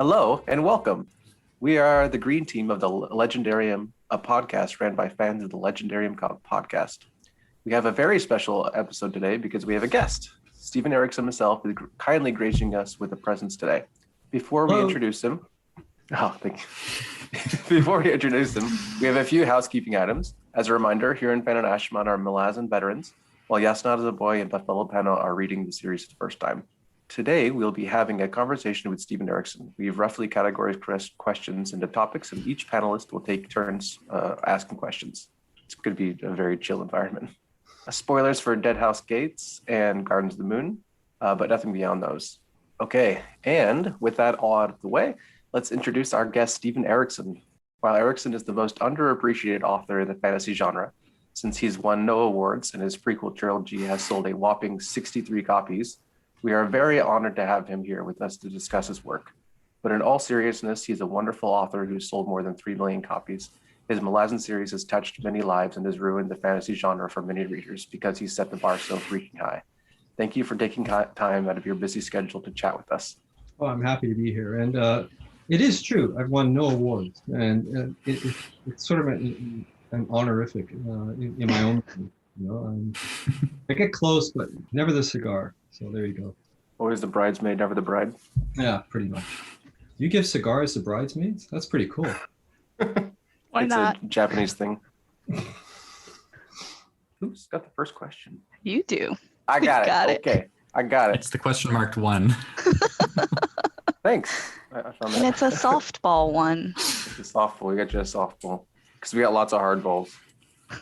Hello and welcome. We are the green team of the Legendarium, a podcast ran by fans of the Legendarium Podcast. We have a very special episode today because we have a guest. Stephen Erikson himself is kindly gracing us with a presence today. Before we introduce him, thank you. Before we introduce him, we have a few housekeeping items. As a reminder, Hurinfan and Ashaman are Malazan veterans, while JasnahAsABoy and BefuddledPanda are reading the series for the first time. Today, we'll be having a conversation with Stephen Erikson. We've roughly categorized questions into topics, and each panelist will take turns asking questions. It's going to be a very chill environment. Spoilers for Deadhouse Gates and Gardens of the Moon, but nothing beyond those. Okay, and with that all out of the way, let's introduce our guest, Stephen Erikson. While Erikson is the most underappreciated author in the fantasy genre, since he's won no awards and his prequel trilogy has sold a whopping 63 copies, we are very honored to have him here with us to discuss his work. But in all seriousness, he's a wonderful author who's sold more than 3 million copies. His Malazan series has touched many lives and has ruined the fantasy genre for many readers because he's set the bar so freaking high. Thank you for taking time out of your busy schedule to chat with us. Oh, I'm happy to be here. And it is true, I've won no awards. And it's sort of an honorific in my own, I get close, but never the cigar. So there you go. Always the bridesmaid, never the bride. Yeah, pretty much. You give cigars to bridesmaids? That's pretty cool. Why not? It's a Japanese thing. Who's got the first question? You do. I got it. Okay, I got it. It's the question marked 1. Thanks. And it's a softball one. It's a softball. We got you a softball because we got lots of hard balls.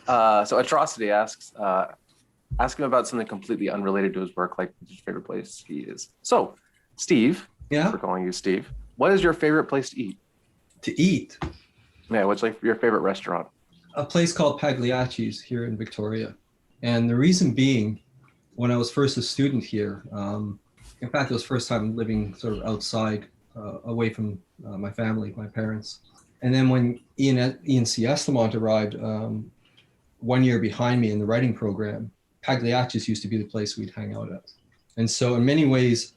So Atrocity asks, ask him about something completely unrelated to his work, like his favorite place he is. So, Steve, yeah, we're calling you Steve. What is your favorite place to eat? To eat? Yeah, what's like your favorite restaurant? A place called Pagliacci's here in Victoria. And the reason being, when I was first a student here, in fact, it was the first time living sort of outside, away from my family, my parents. And then when Iain C. Estamont arrived 1 year behind me in the writing program, Pagliacci's used to be the place we'd hang out at. And so in many ways,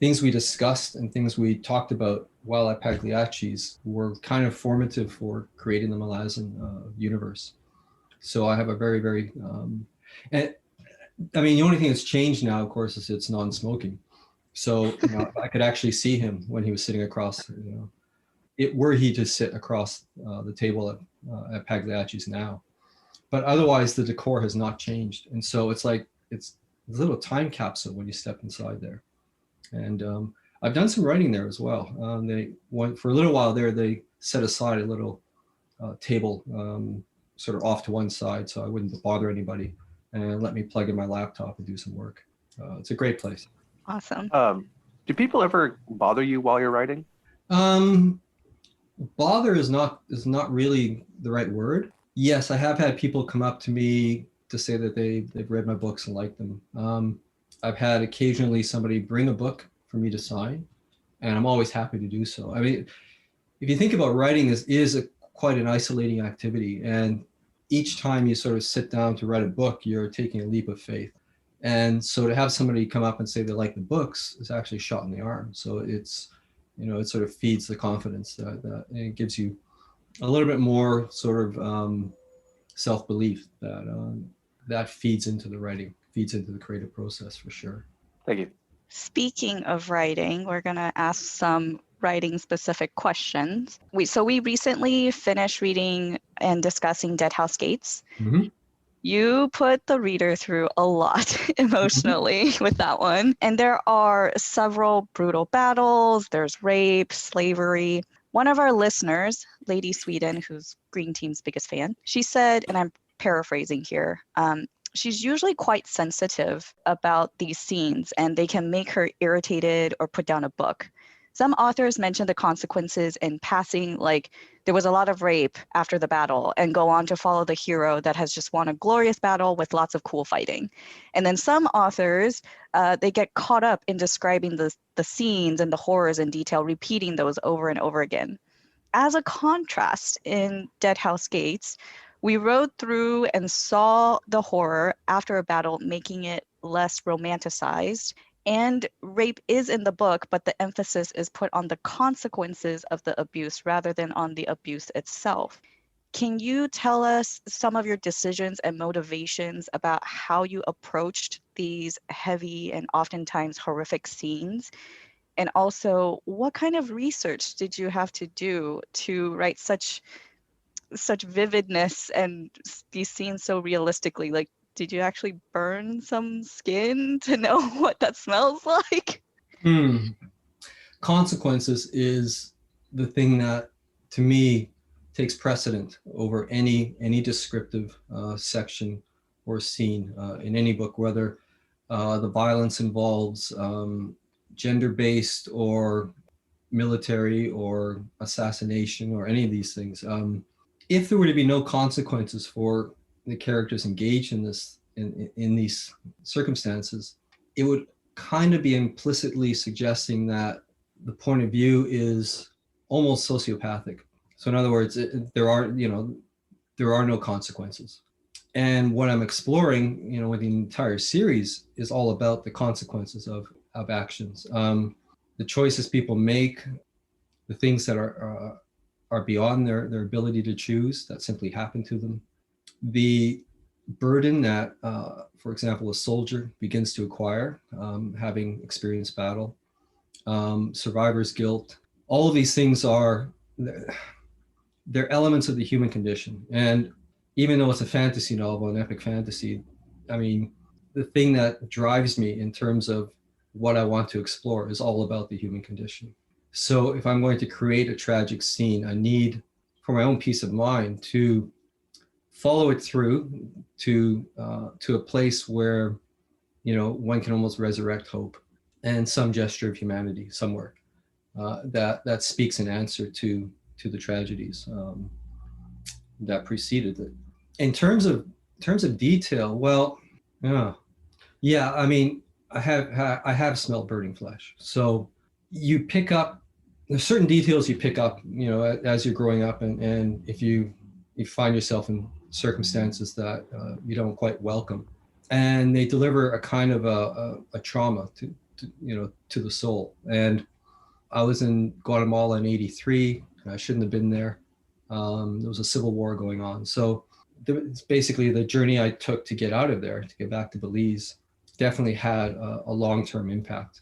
things we discussed and things we talked about while at Pagliacci's were kind of formative for creating the Malazan universe. So I have a very, very, and I mean, the only thing that's changed now, of course, is it's non-smoking. So I could actually see him when he was sitting across, were he to sit across the table at Pagliacci's now. But otherwise, the decor has not changed. And so it's like, it's a little time capsule when you step inside there. And I've done some writing there as well. For a little while there, they set aside a little table sort of off to one side so I wouldn't bother anybody and let me plug in my laptop and do some work. It's a great place. Awesome. Do people ever bother you while you're writing? Bother is not really the right word. Yes, I have had people come up to me to say that they've read my books and like them. I've had occasionally somebody bring a book for me to sign, and I'm always happy to do so. I mean, if you think about writing, this is quite an isolating activity, and each time you sort of sit down to write a book, you're taking a leap of faith. And so to have somebody come up and say they like the books is actually a shot in the arm. So it's, it sort of feeds the confidence that and it gives you a little bit more sort of self-belief that feeds into the writing, feeds into the creative process for sure. Thank you. Speaking of writing, we're going to ask some writing specific questions. We recently finished reading and discussing Deadhouse Gates. Mm-hmm. You put the reader through a lot emotionally with that one. And there are several brutal battles, there's rape, slavery. One of our listeners, Lady Sweden, who's Green Team's biggest fan, she said, and I'm paraphrasing here, she's usually quite sensitive about these scenes and they can make her irritated or put down a book. Some authors mention the consequences in passing, like there was a lot of rape after the battle, and go on to follow the hero that has just won a glorious battle with lots of cool fighting. And then some authors, they get caught up in describing the scenes and the horrors in detail, repeating those over and over again. As a contrast, in Deadhouse Gates, we rode through and saw the horror after a battle, making it less romanticized And rape is in the book, but the emphasis is put on the consequences of the abuse rather than on the abuse itself. Can you tell us some of your decisions and motivations about how you approached these heavy and oftentimes horrific scenes? And also, what kind of research did you have to do to write such vividness and these scenes so realistically? Like, did you actually burn some skin to know what that smells like? Consequences is the thing that, to me, takes precedent over any descriptive section or scene in any book, whether the violence involves gender-based or military or assassination or any of these things. If there were to be no consequences for the characters engaged in this in these circumstances, it would kind of be implicitly suggesting that the point of view is almost sociopathic. So in other words, there are no consequences. And what I'm exploring, with the entire series is all about the consequences of actions, the choices people make, the things that are beyond their ability to choose, that simply happen to them, the burden that, for example, a soldier begins to acquire, having experienced battle, survivor's guilt. All of these things they're elements of the human condition. And even though it's a fantasy novel, an epic fantasy, I mean, the thing that drives me in terms of what I want to explore is all about the human condition. So if I'm going to create a tragic scene, I need, for my own peace of mind, to follow it through to a place where, one can almost resurrect hope and some gesture of humanity somewhere that speaks in answer to the tragedies that preceded it. In terms of detail, well, yeah, I mean, I have smelled burning flesh. So you pick up, there's certain details you pick up, as you're growing up, and if you find yourself in circumstances that you don't quite welcome, and they deliver a kind of a trauma to the soul. And I was in Guatemala in '83. I shouldn't have been there. There was a civil war going on. So it's basically the journey I took to get out of there, to get back to Belize, definitely had a long-term impact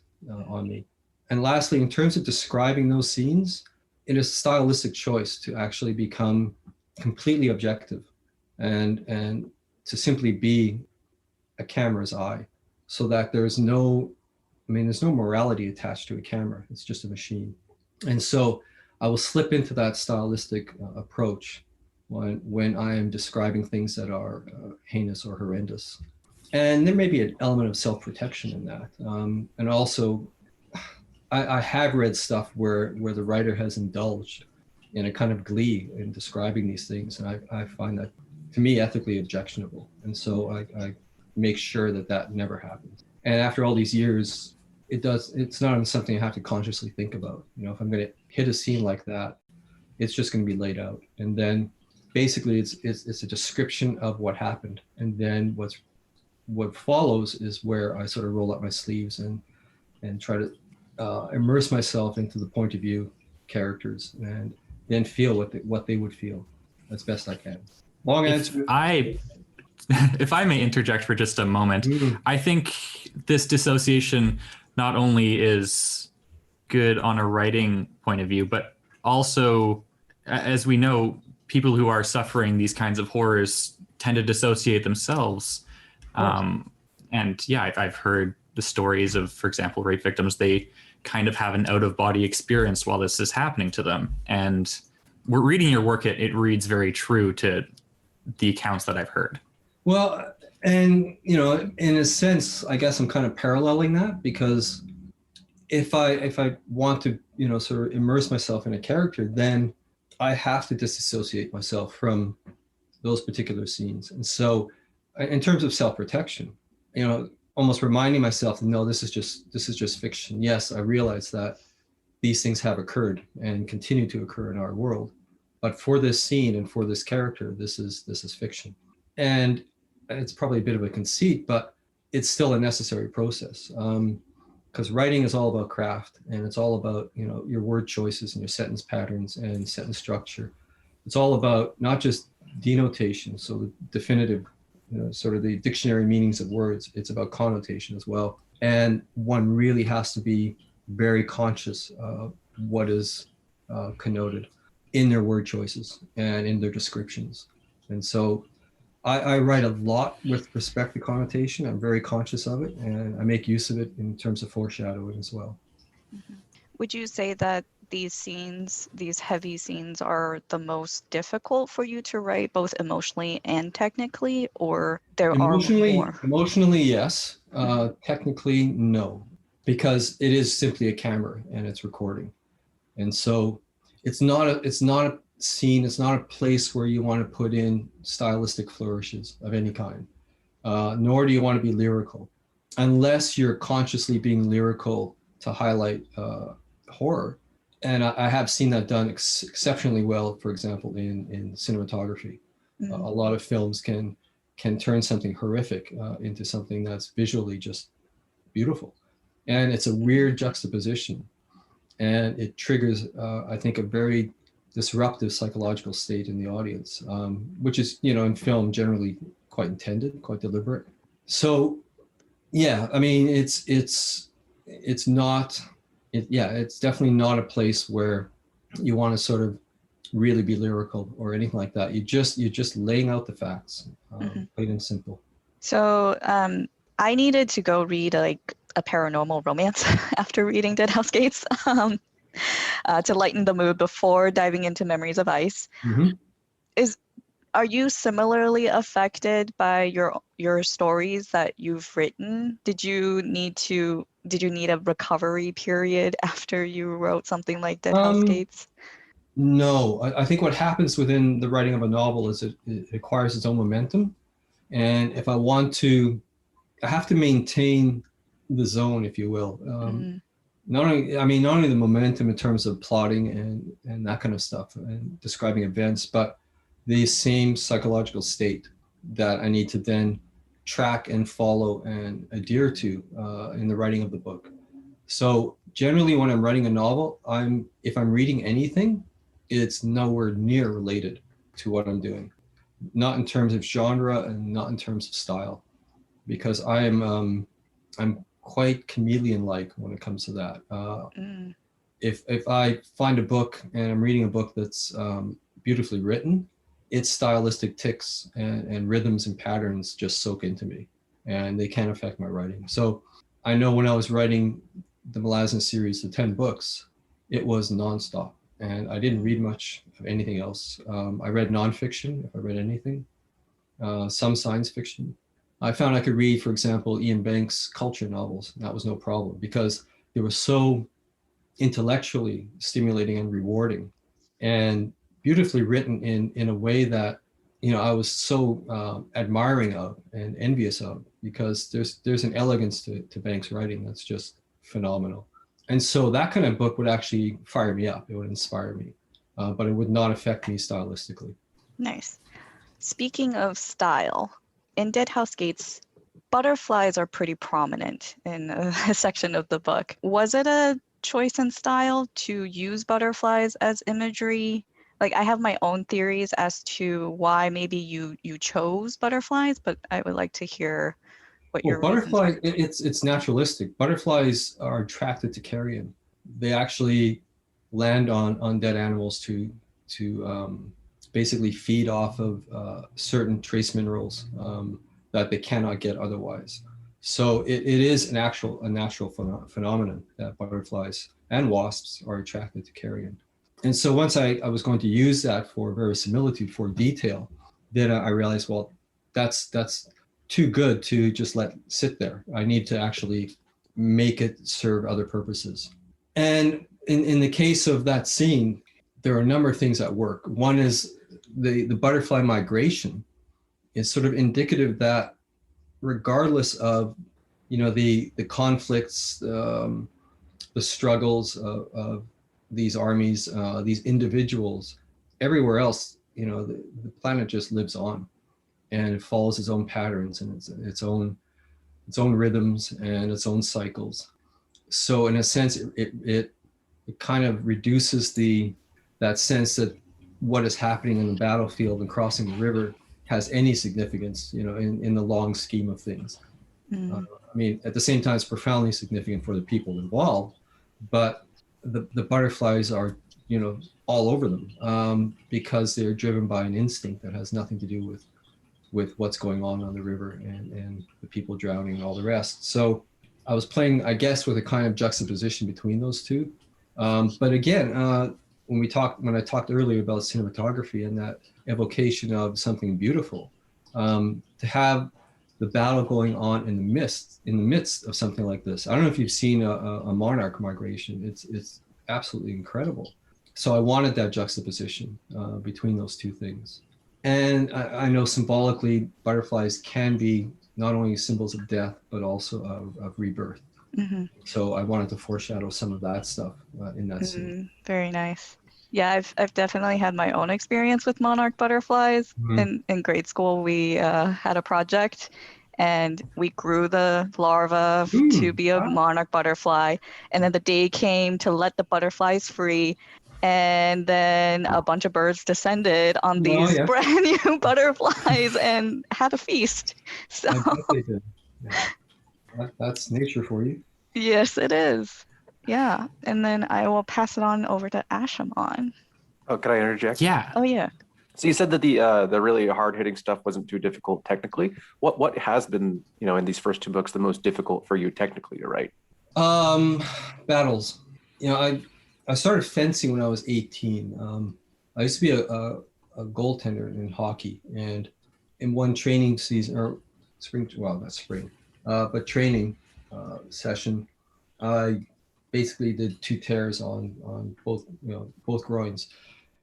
on me. And lastly, in terms of describing those scenes, it is a stylistic choice to actually become completely objective and to simply be a camera's eye, so that there's no morality attached to a camera. It's just a machine. And so I will slip into that stylistic approach when I am describing things that are heinous or horrendous. And there may be an element of self-protection in that. And also, I have read stuff where the writer has indulged in a kind of glee in describing these things. And I find that, to me, ethically objectionable. And so I make sure that never happens. And after all these years, it's not something I have to consciously think about. If I'm going to hit a scene like that, it's just going to be laid out. And then basically it's a description of what happened. And then what follows is where I sort of roll up my sleeves and try to immerse myself into the point of view characters, and then feel what they would feel as best I can. Long answer. If I may interject for just a moment, I think this dissociation not only is good on a writing point of view, but also, as we know, people who are suffering these kinds of horrors tend to dissociate themselves. And yeah, I've heard the stories of, for example, rape victims. They kind of have an out-of-body experience while this is happening to them. And we're reading your work, it reads very true to the accounts that I've heard. Well, and in a sense, I guess I'm kind of paralleling that, because if I want to sort of immerse myself in a character, then I have to disassociate myself from those particular scenes. And so in terms of self-protection, almost reminding myself, no, this is just fiction. Yes, I realize that these things have occurred and continue to occur in our world, but for this scene and for this character, this is fiction. And it's probably a bit of a conceit, but it's still a necessary process. because writing is all about craft, and it's all about, you know, your word choices and your sentence patterns and sentence structure. It's all about not just denotation, so the definitive, you know, sort of the dictionary meanings of words. It's about connotation as well. And one really has to be very conscious of what is connoted in their word choices and in their descriptions. And so I write a lot with respect to connotation. I'm very conscious of it, and I make use of it in terms of foreshadowing as well. Would you say that these scenes, these heavy scenes, are the most difficult for you to write, both emotionally and technically, or there are more? Emotionally, yes. Technically, no, because it is simply a camera and it's recording, and so it's not a scene. It's not a place where you want to put in stylistic flourishes of any kind, nor do you want to be lyrical, unless you're consciously being lyrical to highlight horror. And I have seen that done exceptionally well, for example, in cinematography. Mm-hmm. A lot of films can turn something horrific into something that's visually just beautiful. And it's a weird juxtaposition. And it triggers, I think, a very disruptive psychological state in the audience, which is, you know, in film generally quite intended, quite deliberate. So, yeah, I mean, it's definitely not a place where you want to sort of really be lyrical or anything like that. You're just laying out the facts, plain and simple. So I needed to go read like a paranormal romance after reading Deadhouse Gates to lighten the mood before diving into Memories of Ice. Mm-hmm. Are you similarly affected by your stories that you've written? Did you need a recovery period after you wrote something like Deadhouse Gates? No, I think what happens within the writing of a novel is it acquires its own momentum. And if I want to, I have to maintain the zone, if you will. Not only the momentum in terms of plotting and that kind of stuff and describing events, but the same psychological state that I need to then track and follow and adhere to in the writing of the book. So generally when I'm writing a novel, if I'm reading anything, it's nowhere near related to what I'm doing. Not in terms of genre and not in terms of style, because I'm quite chameleon-like when it comes to that. If I find a book and I'm reading a book that's beautifully written, its stylistic tics and rhythms and patterns just soak into me, and they can affect my writing. So I know when I was writing the Malazan series, the 10 books, it was nonstop, and I didn't read much of anything else. I read nonfiction, if I read anything, some science fiction. I found I could read, for example, Iain Banks' culture novels. That was no problem because they were so intellectually stimulating and rewarding and beautifully written in a way that, you know, I was so admiring of and envious of, because there's an elegance to Banks' writing that's just phenomenal. And so that kind of book would actually fire me up. It would inspire me, but it would not affect me stylistically. Nice. Speaking of style, in Deadhouse Gates, butterflies are pretty prominent in a section of the book. Was it a choice in style to use butterflies as imagery? Like, I have my own theories as to why maybe you chose butterflies, but I would like to hear what your butterflies. It's naturalistic. Butterflies are attracted to carrion. They actually land on dead animals to basically feed off of certain trace minerals that they cannot get otherwise. So it is a natural phenomenon that butterflies and wasps are attracted to carrion. And so once I was going to use that for verisimilitude, for detail, then I realized, well, that's too good to just let sit there. I need to actually make it serve other purposes. And in the case of that scene, there are a number of things that work. One is the butterfly migration is sort of indicative that regardless of, you know, the conflicts, the struggles of these armies, these individuals, everywhere else, you know, the planet just lives on, and it follows its own patterns and its own rhythms and its own cycles. So in a sense, it kind of reduces that sense that what is happening in the battlefield and crossing the river has any significance, in the long scheme of things. I mean, at the same time, it's profoundly significant for the people involved, but the butterflies are, all over them because they're driven by an instinct that has nothing to do with what's going on the river and the people drowning and all the rest. So I was playing, I guess, with a kind of juxtaposition between those two. But again, when I talked earlier about cinematography and that evocation of something beautiful, to have the battle going on in the midst of something like this. I don't know if you've seen a monarch migration. It's absolutely incredible. So I wanted that juxtaposition between those two things. And I know symbolically butterflies can be not only symbols of death, but also of rebirth. Mm-hmm. So I wanted to foreshadow some of that stuff in that scene. Very nice. Yeah, I've definitely had my own experience with monarch butterflies. In grade school, we had a project and we grew the larva to be a monarch butterfly. And then the day came to let the butterflies free. And then a bunch of birds descended on these brand new butterflies and had a feast. So that's nature for you. Yes, it is. Yeah. And then I will pass it on over to Ashaman. Oh, can I interject? Yeah. Oh, yeah. So you said that the really hard-hitting stuff wasn't too difficult technically. What has been, in these first two books, the most difficult for you technically to write? Battles. I started fencing when I was 18. I used to be a goaltender in hockey, and in one training season or spring, well, not spring, but training session, I basically did 2 tears on both groins.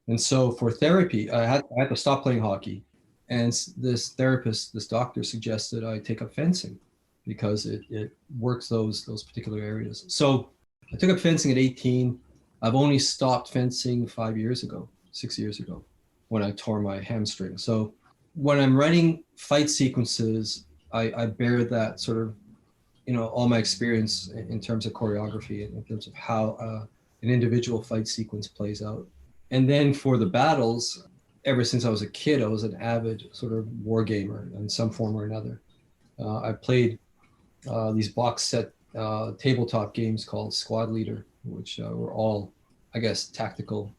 And so for therapy, I had to stop playing hockey. And this doctor suggested I take up fencing because it works those particular areas. So I took up fencing at 18. I've only stopped fencing 6 years ago, when I tore my hamstring. So when I'm writing fight sequences, I bear that sort of, all my experience in terms of choreography and in terms of how an individual fight sequence plays out. And then for the battles, ever since I was a kid, I was an avid sort of war gamer in some form or another. I played these box set tabletop games called Squad Leader, which were all, I guess, tactical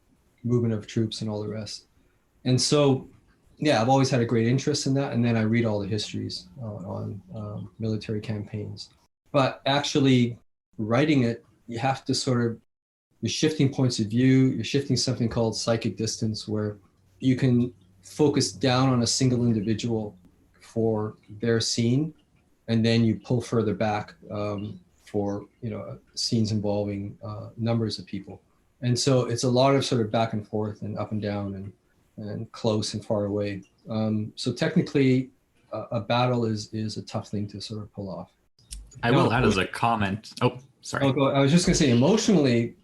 movement of troops and all the rest. And so, yeah, I've always had a great interest in that. And then I read all the histories on military campaigns. But actually writing it, you have to sort of, you're shifting points of view, you're shifting something called psychic distance, where you can focus down on a single individual for their scene, and then you pull further back for scenes involving numbers of people. And so it's a lot of sort of back and forth and up and down and close and far away. So technically, a battle is a tough thing to sort of pull off. I will add as a comment. Oh, sorry. I was just going to say, emotionally,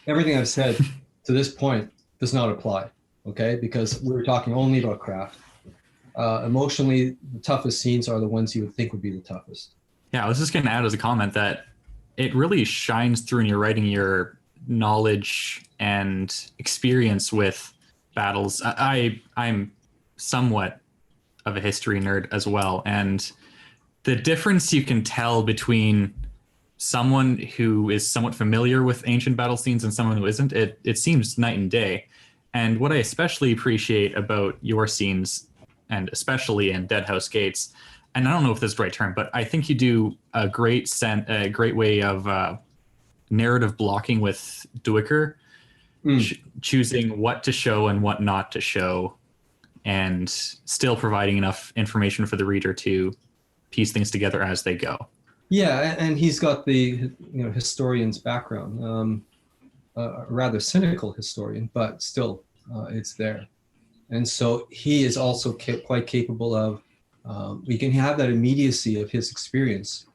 everything I've said to this point does not apply, okay? Because we were talking only about craft. Emotionally, the toughest scenes are the ones you would think would be the toughest. Yeah, I was just going to add as a comment that it really shines through in your writing, your knowledge and experience with battles. I'm somewhat of a history nerd as well, and the difference you can tell between someone who is somewhat familiar with ancient battle scenes and someone who isn't, it seems night and day. And what I especially appreciate about your scenes, and especially in Deadhouse Gates, and I don't know if this is the right term, but I think you do a great way of narrative blocking with Duiker, choosing what to show and what not to show, and still providing enough information for the reader to piece things together as they go. Yeah, and he's got the historian's background, a rather cynical historian, but still it's there. And so he is also quite capable of, we can have that immediacy of his experience,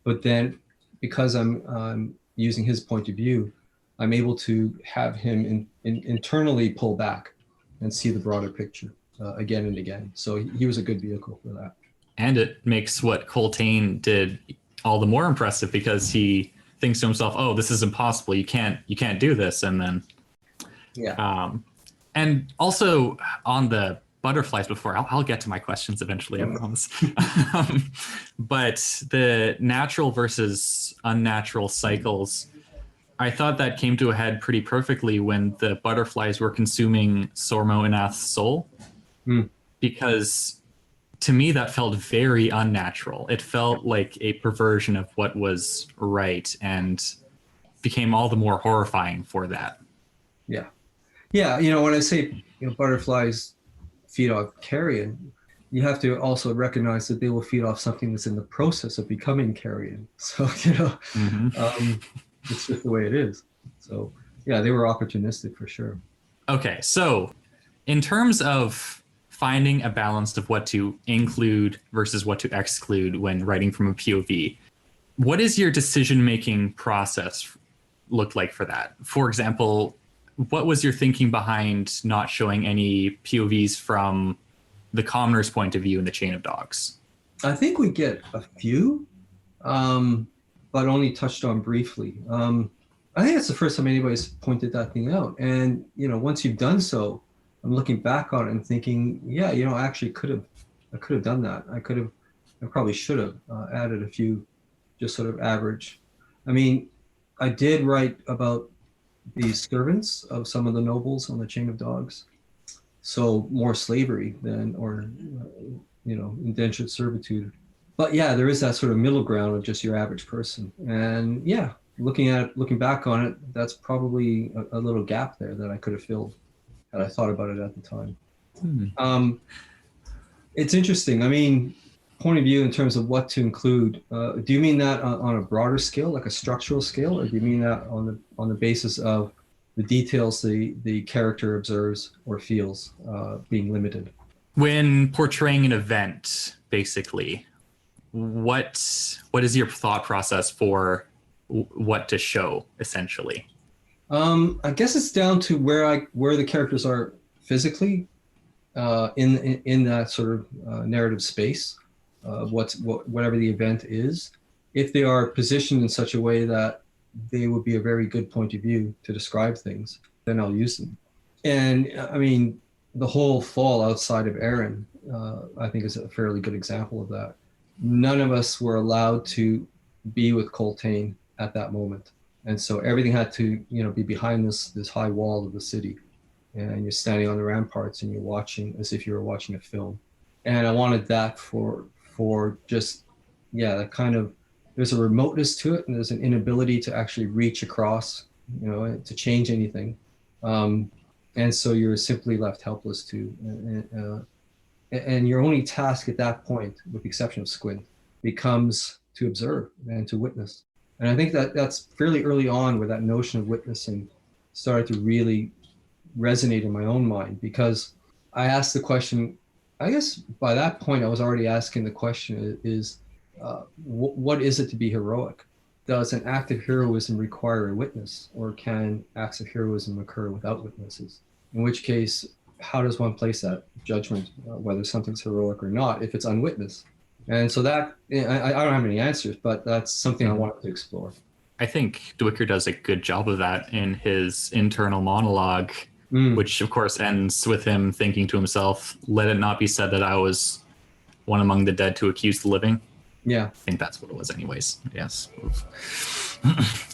but then because I'm using his point of view, I'm able to have him internally pull back and see the broader picture again and again. So he was a good vehicle for that. And it makes what Coltane did all the more impressive because thinks to himself, "Oh, this is impossible. You can't do this." And then, and also on the butterflies before, I'll get to my questions eventually, I promise. But the natural versus unnatural cycles, I thought that came to a head pretty perfectly when the butterflies were consuming Sormo Inath's soul. Because to me, that felt very unnatural. It felt like a perversion of what was right and became all the more horrifying for that. Yeah. Yeah, when I say butterflies feed off carrion, you have to also recognize that they will feed off something that's in the process of becoming carrion. So, it's just the way it is. So, yeah, they were opportunistic for sure. Okay, so in terms of finding a balance of what to include versus what to exclude when writing from a POV, what is your decision-making process look like for that? For example, what was your thinking behind not showing any POVs from the commoner's point of view in the Chain of Dogs? I think we get a few, but only touched on briefly. I think it's the first time anybody's pointed that thing out. And, once you've done so, I'm looking back on it and thinking, yeah, I actually could have done that. I probably should have added a few just sort of average. I mean, I did write about the servants of some of the nobles on the Chain of Dogs. So more slavery or indentured servitude. But yeah, there is that sort of middle ground of just your average person. And yeah, looking back on it, that's probably a little gap there that I could have filled had I thought about it at the time. It's interesting. I mean, point of view in terms of what to include. Do you mean that on a broader scale, like a structural scale, or do you mean that on the basis of the details the character observes or feels being limited? When portraying an event, basically, what is your thought process for what to show, essentially? I guess it's down to where the characters are physically in that sort of narrative space of whatever the event is. If they are positioned in such a way that they would be a very good point of view to describe things, then I'll use them. And I mean, the whole fall outside of Aaron, I think is a fairly good example of that. None of us were allowed to be with Coltane at that moment. And so everything had to, be behind this high wall of the city. And you're standing on the ramparts and you're watching as if you were watching a film. And I wanted that for just, that kind of, there's a remoteness to it and there's an inability to actually reach across, to change anything. And so you're simply left helpless and your only task at that point, with the exception of Squint, becomes to observe and to witness. And I think that's fairly early on where that notion of witnessing started to really resonate in my own mind, because I asked the question, I guess by that point I was already asking the question is, what is it to be heroic? Does an act of heroism require a witness, or can acts of heroism occur without witnesses? In which case, how does one place that judgment, whether something's heroic or not, if it's unwitnessed? And so that, I don't have any answers, but that's something I wanted to explore. I think Dwicker does a good job of that in his internal monologue, which of course ends with him thinking to himself, "Let it not be said that I was one among the dead to accuse the living." Yeah. I think that's what it was anyways. Yes.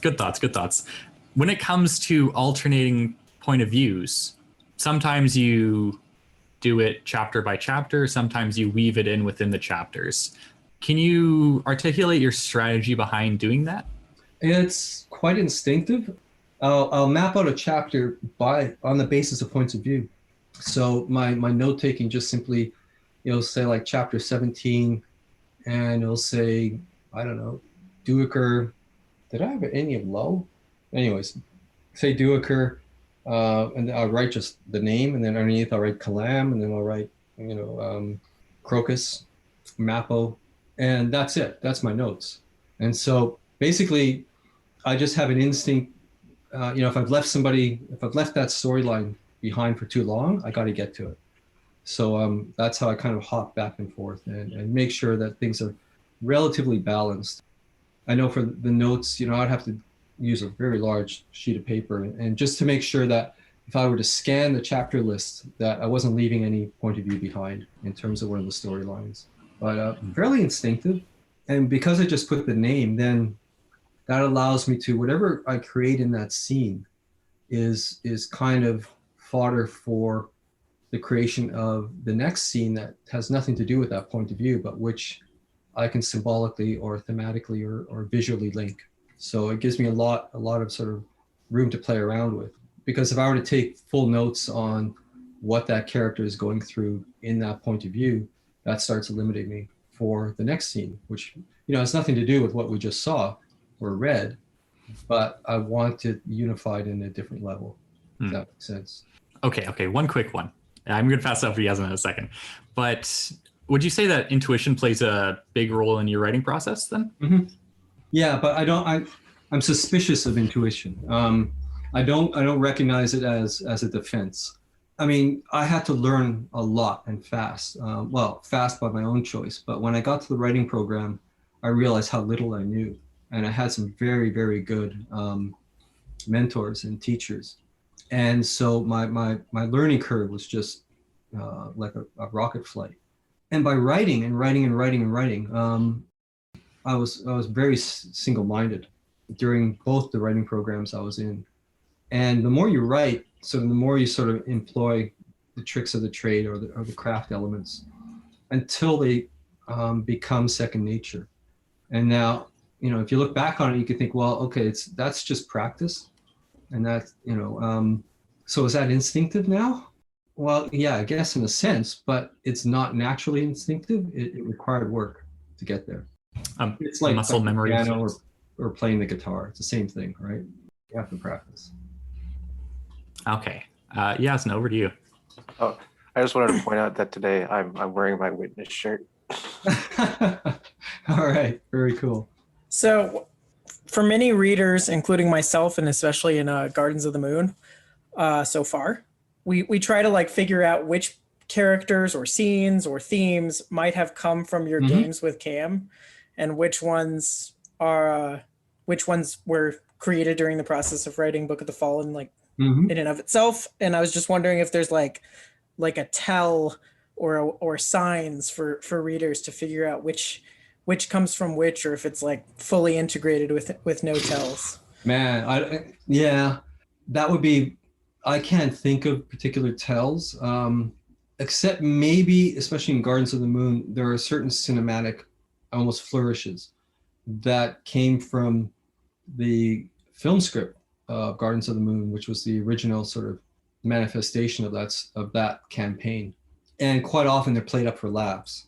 Good thoughts. When it comes to alternating point of views, sometimes you do it chapter by chapter, sometimes you weave it in within the chapters. Can you articulate your strategy behind doing that? It's quite instinctive. I'll map out a chapter on the basis of points of view. So my note taking just simply, say like chapter 17, and it'll say, I don't know, Duiker. Did I have any of Low? Anyways, say Duiker, and I'll write just the name, and then underneath I'll write Kalam, and then I'll write, Crocus, Mappo, and that's it. That's my notes. And so basically, I just have an instinct. If I've left that storyline behind for too long, I got to get to it. So that's how I kind of hop back and forth and make sure that things are relatively balanced. I know for the notes, I'd have to use a very large sheet of paper, and just to make sure that if I were to scan the chapter list, that I wasn't leaving any point of view behind in terms of one of the storylines. But fairly instinctive. And because I just put the name, then that allows me to, whatever I create in that scene is kind of fodder for the creation of the next scene that has nothing to do with that point of view, but which I can symbolically or thematically or visually link. So it gives me a lot of sort of room to play around with. Because if I were to take full notes on what that character is going through in that point of view, that starts limiting me for the next scene, which has nothing to do with what we just saw or read, but I want it unified in a different level. If that makes sense. Okay, one quick one. I'm going to pass it up for Jasnah in a second. But would you say that intuition plays a big role in your writing process then? Mm-hmm. Yeah, but I'm suspicious of intuition. I don't recognize it as a defense. I mean, I had to learn a lot and fast. Fast by my own choice. But when I got to the writing program, I realized how little I knew. And I had some very, very good mentors and teachers. And so my learning curve was just like a rocket flight. And by writing, I was very single-minded during both the writing programs I was in. And the more you write, so the more you sort of employ the tricks of the trade or the craft elements until they become second nature. And now, if you look back on it, you could think, well, okay, that's just practice. And that, so is that instinctive now? Well, yeah, I guess in a sense, but it's not naturally instinctive. It required work to get there. It's like muscle memory, piano or playing the guitar. It's the same thing, right? You have to practice. Okay, Jasnah, over to you. Oh, I just wanted to point out that today I'm wearing my witness shirt. All right, very cool. So, for many readers, including myself, and especially in Gardens of the Moon, so far, we try to figure out which characters or scenes or themes might have come from your games with Cam, and which ones were created during the process of writing Book of the Fallen, in and of itself. And I was just wondering if there's like a tell or signs for readers to figure out which comes from which, or if it's fully integrated with no tells. Man, that would be, I can't think of particular tells, except maybe, especially in Gardens of the Moon, there are certain cinematic almost flourishes that came from the film script of Gardens of the Moon, which was the original sort of manifestation of that campaign. And quite often they're played up for laughs.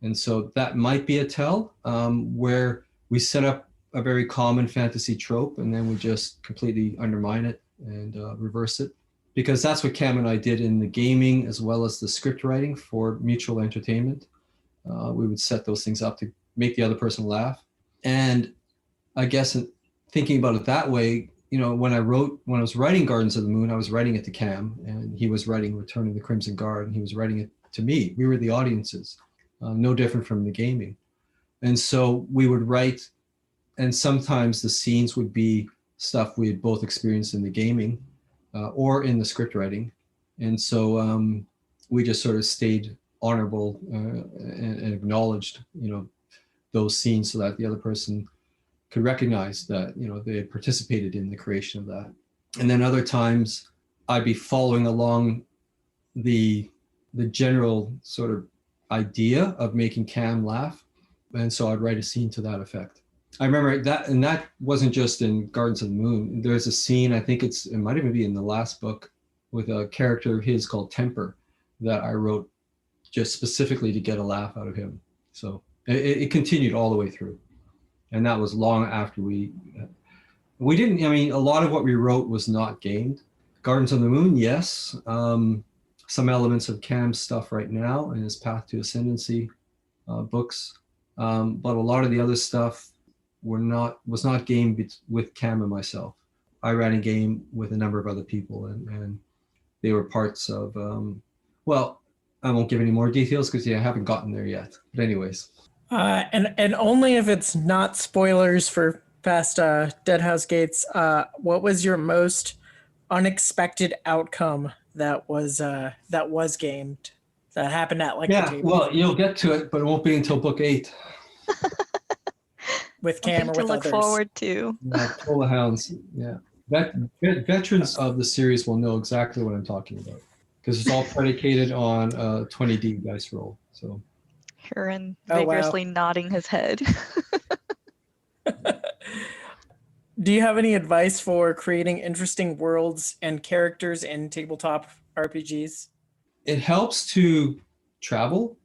And so that might be a tell, where we set up a very common fantasy trope and then we just completely undermine it and reverse it. Because that's what Cam and I did in the gaming as well as the script writing for mutual entertainment. We would set those things up to make the other person laugh. And I guess thinking about it that way, when I was writing Gardens of the Moon, I was writing it to Cam, and he was writing Return of the Crimson Guard, and he was writing it to me. We were the audiences, no different from the gaming. And so we would write, and sometimes the scenes would be stuff we had both experienced in the gaming or in the script writing. And so we just sort of stayed honorable and acknowledged, those scenes so that the other person could recognize that, they had participated in the creation of that. And then other times I'd be following along the general sort of idea of making Cam laugh. And so I'd write a scene to that effect. I remember that, and that wasn't just in Gardens of the Moon. There's a scene, I think it might even be in the last book, with a character of his called Temper that I wrote just specifically to get a laugh out of him. So it continued all the way through. And that was long after we didn't, a lot of what we wrote was not gamed. Gardens of the Moon, yes. Some elements of Cam's stuff right now in his Path to Ascendancy books. But a lot of the other stuff was not gamed with Cam and myself. I ran a game with a number of other people and they were parts of, I won't give any more details because I haven't gotten there yet. But anyways. And only if it's not spoilers for past Deadhouse Gates. What was your most unexpected outcome that was gamed that happened at like the Yeah, table well, you'll get to it, but it won't be until book 8. with Cam or Something with to look others? forward to. Pull the hounds. Yeah. Veterans of the series will know exactly what I'm talking about because it's all predicated on 20D dice roll. So Hurin Oh, wow. vigorously nodding his head. Do you have any advice for creating interesting worlds and characters in tabletop RPGs? it helps to travel,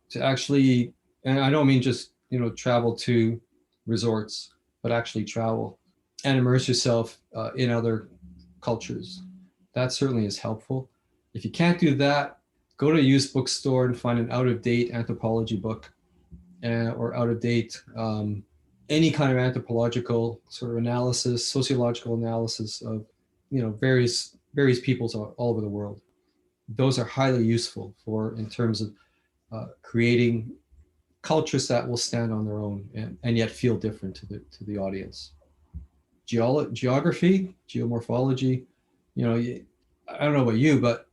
to actually, and I don't mean just travel to resorts, but actually travel and immerse yourself in other cultures. That certainly is helpful. If you can't do that, go to a used bookstore and find an out-of-date anthropology book or out-of-date any kind of anthropological sort of analysis, sociological analysis of various peoples all over the world. Those are highly useful in terms of creating cultures that will stand on their own and yet feel different to the audience. Geography, geomorphology, I don't know about you, but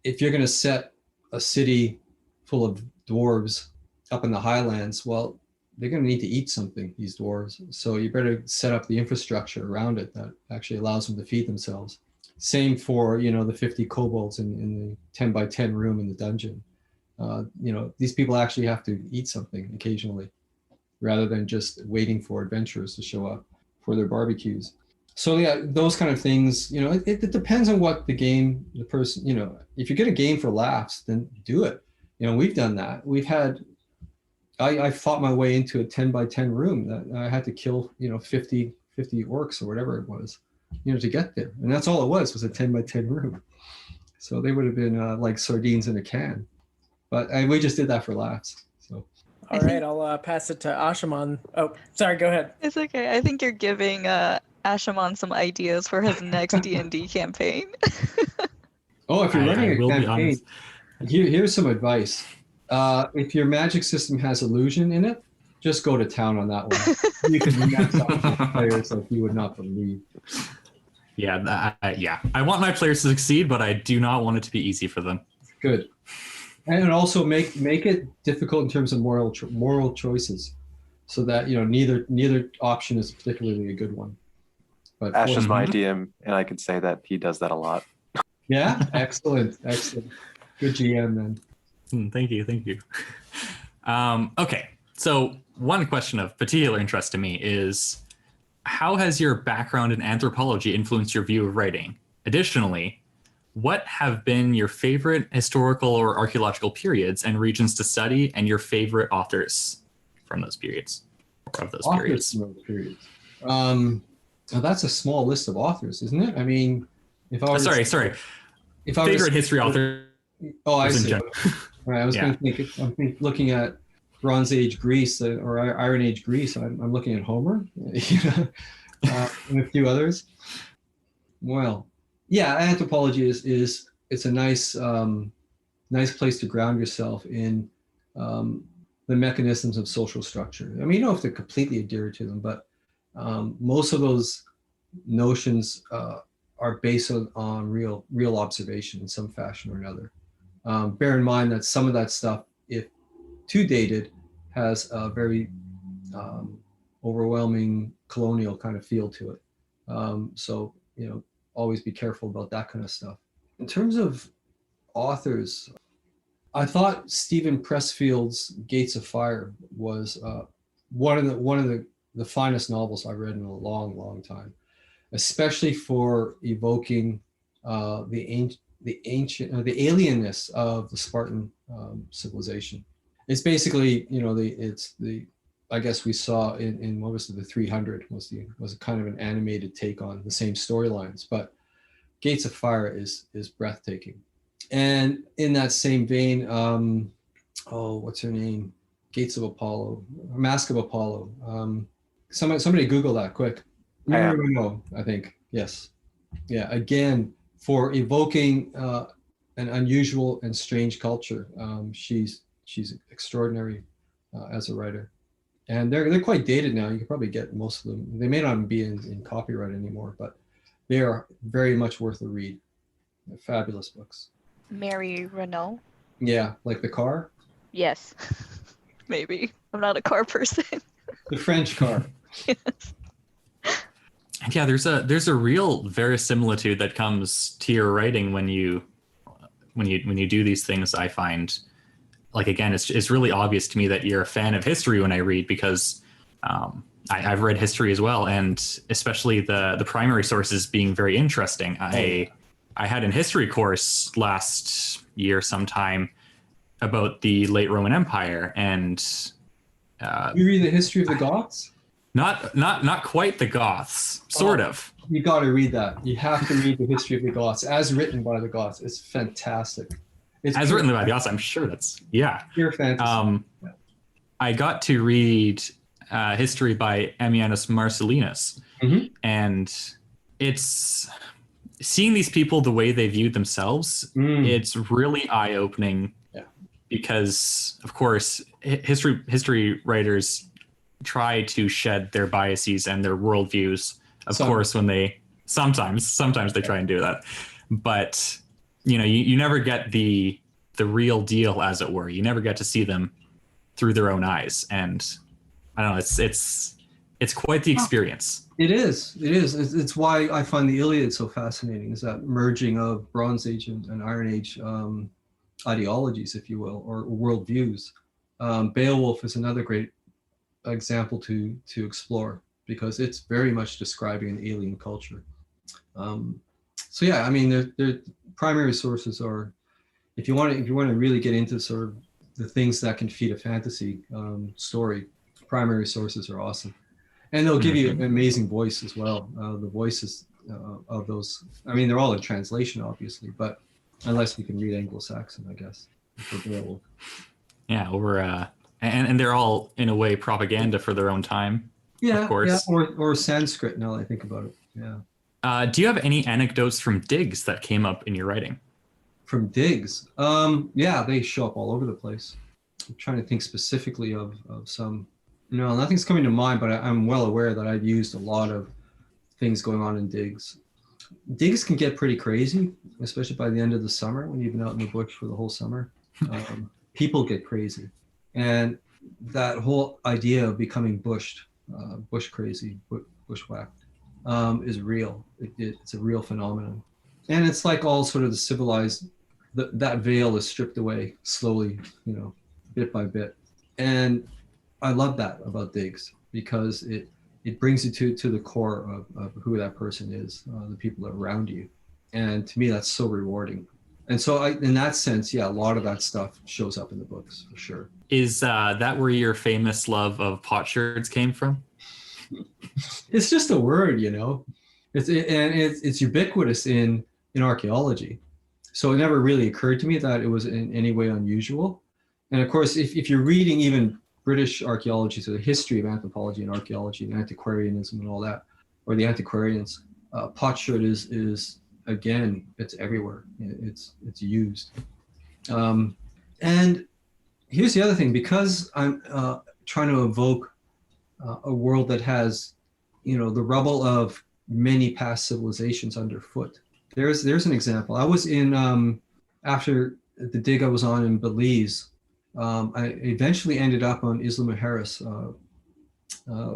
if you're going to set a city full of dwarves up in the highlands, well, they're going to need to eat something, these dwarves. So you better set up the infrastructure around it that actually allows them to feed themselves. Same for, the 50 kobolds in the 10 by 10 room in the dungeon. These people actually have to eat something occasionally rather than just waiting for adventurers to show up for their barbecues. So yeah, those kind of things, it depends on what the person, if you get a game for laughs, then do it. We've done that. We've had, I fought my way into a 10 by 10 room that I had to kill, 50 orcs or whatever it was, to get there. And that's all it was a 10 by 10 room. So they would have been like sardines in a can. But we just did that for laughs. So. All right, I'll pass it to Ashaman. Oh, sorry, go ahead. It's okay. I think you're giving Ashaman some ideas for his next D&D campaign. Oh, if you're running a campaign, honest. here's some advice. If your magic system has illusion in it, just go to town on that one. You can max out players like you would not believe. Yeah, I want my players to succeed, but I do not want it to be easy for them. Good. And also make it difficult in terms of moral choices, so that neither option is particularly a good one. But Ash is my DM, and I could say that he does that a lot. Yeah, excellent. Good GM then. Thank you. Okay, so one question of particular interest to me is, how has your background in anthropology influenced your view of writing? Additionally, what have been your favorite historical or archaeological periods and regions to study, and your favorite authors from those periods, or of those periods? From those periods. Now that's a small list of authors, isn't it? I mean, if I were sorry. If I Favorite history author. Oh, I see. general. Right, I was going to think. I'm looking at Bronze Age Greece or Iron Age Greece. I'm looking at Homer, and a few others. Well, yeah, anthropology is it's a nice place to ground yourself in the mechanisms of social structure. I mean, you don't have to completely adhere to them, but most of those notions are based on real observation in some fashion or another. Bear in mind that some of that stuff, if too dated, has a very overwhelming colonial kind of feel to it. So, always be careful about that kind of stuff. In terms of authors, I thought Stephen Pressfield's Gates of Fire was one of the finest novels I've read in a long time, especially for evoking the alienness of the Spartan civilization. It's basically, I guess we saw in what was it, the 300 was a kind of an animated take on the same storylines, but Gates of Fire is breathtaking. And in that same vein, what's her name? Gates of Apollo, Mask of Apollo. Somebody Google that quick. Renault, I think. Yes. Yeah. Again, for evoking an unusual and strange culture, she's extraordinary as a writer. And they're quite dated now. You can probably get most of them. They may not be in copyright anymore, but they are very much worth a read. They're fabulous books. Mary Renault? Yeah, like the car? Yes. Maybe. I'm not a car person. The French car. Yes. And yeah, there's a real verisimilitude that comes to your writing when you do these things. I find, like, again, it's really obvious to me that you're a fan of history when I read, because I've read history as well, and especially the primary sources being very interesting. I had a history course last year sometime about the late Roman Empire, and you read the history of the Goths? Not quite the Goths, sort of. You got to read that. You have to read the history of the Goths as written by the Goths. It's fantastic. It's as written by the Goths, I'm sure that's pure fantasy. I got to read history by Ammianus Marcellinus, and it's seeing these people the way they viewed themselves. It's really eye-opening, because of course history writers try to shed their biases and their worldviews, of course, when they sometimes they try and do that, but you never get the real deal, as it were. You never get to see them through their own eyes, and I don't know, it's quite the experience. It is. It's why I find the Iliad so fascinating, is that merging of Bronze Age and Iron Age ideologies, if you will, or worldviews. Beowulf is another great example to explore, because it's very much describing an alien culture. So yeah, I mean, the primary sources are, if you want to really get into sort of the things that can feed a fantasy story, primary sources are awesome, and they'll give you an amazing voice as well. The voices of those, I mean, they're all in translation, obviously, but unless you can read Anglo-Saxon, I guess. Yeah, or and they're all in a way propaganda for their own time. Yeah, of course. Yeah, or Sanskrit. Now that I think about it, yeah. Do you have any anecdotes from digs that came up in your writing? From digs? Yeah, they show up all over the place. I'm trying to think specifically of some. No, nothing's coming to mind, but I'm well aware that I've used a lot of things going on in digs. Digs can get pretty crazy, especially by the end of the summer when you've been out in the bush for the whole summer. People get crazy. And that whole idea of becoming bush crazy, bushwhacked, is real. It's a real phenomenon. And it's like all sort of the civilized, that veil is stripped away slowly, bit by bit. And I love that about digs, because it brings you to the core of who that person is, the people around you. And to me, that's so rewarding. And so in that sense, yeah, a lot of that stuff shows up in the books, for sure. Is that where your famous love of potsherds came from? It's just a word, it's ubiquitous in archaeology. So it never really occurred to me that it was in any way unusual. And of course, if you're reading even British archaeology, so the history of anthropology and archaeology, and antiquarianism and all that, or the antiquarians, potsherd is again, it's everywhere. It's used. And here's the other thing, because I'm trying to evoke a world that has, the rubble of many past civilizations underfoot. There's an example. I was in, after the dig I was on in Belize, I eventually ended up on Isla Mujeres,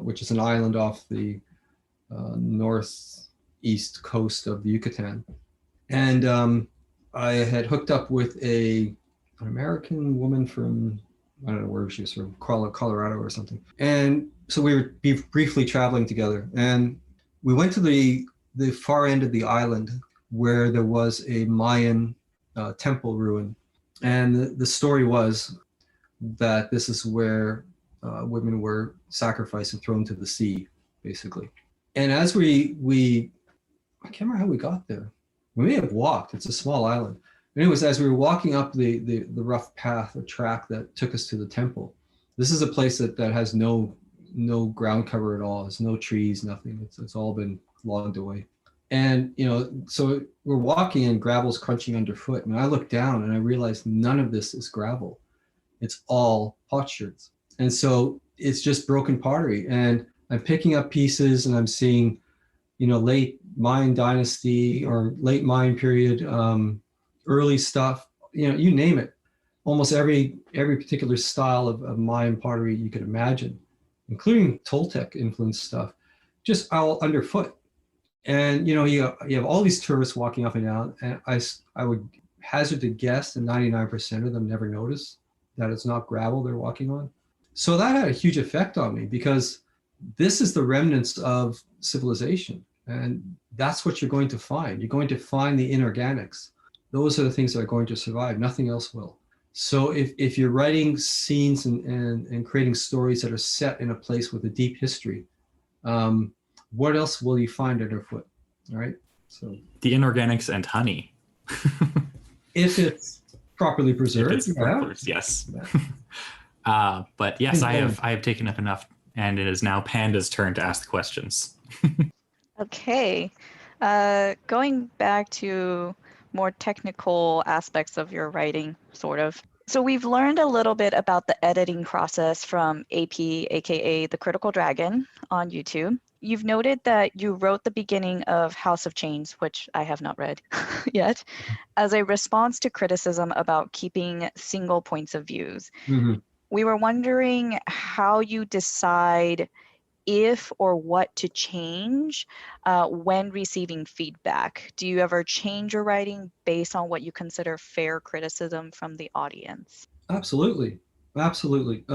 which is an island off the northeast coast of the Yucatan. And I had hooked up with an American woman from, I don't know where she was from, Colorado or something. And so we were briefly traveling together. And we went to the far end of the island where there was a Mayan temple ruin. And the story was that this is where women were sacrificed and thrown to the sea, basically. And as we I can't remember how we got there. We may have walked. It's a small island. Anyways, as we were walking up the rough path or track that took us to the temple, this is a place that has no ground cover at all. It's no trees, nothing. It's all been logged away. And, so we're walking and gravel's crunching underfoot. And I looked down and I realized none of this is gravel. It's all potsherds. And so it's just broken pottery. And I'm picking up pieces and I'm seeing, late Mayan dynasty or late Mayan period, early stuff, you name it. Almost every particular style of Mayan pottery you could imagine, including Toltec influenced stuff, just all underfoot. And you have all these tourists walking up and down, and I would hazard to guess that 99% of them never notice that it's not gravel they're walking on. So that had a huge effect on me, because this is the remnants of civilization, and that's what you're going to find. You're going to find the inorganics. Those are the things that are going to survive. Nothing else will. So if you're writing scenes and creating stories that are set in a place with a deep history, what else will you find underfoot? All right. So the inorganics and honey. If it's properly preserved, yes. Yeah. But yes, I have taken up enough, and it is now Panda's turn to ask the questions. Okay. Going back to more technical aspects of your writing, sort of. So we've learned a little bit about the editing process from AP, aka the Critical Dragon, on YouTube. You've noted that you wrote the beginning of House of Chains, which I have not read yet, as a response to criticism about keeping single points of views. Mm-hmm. We were wondering how you decide if or what to change when receiving feedback. Do you ever change your writing based on what you consider fair criticism from the audience? Absolutely. It'd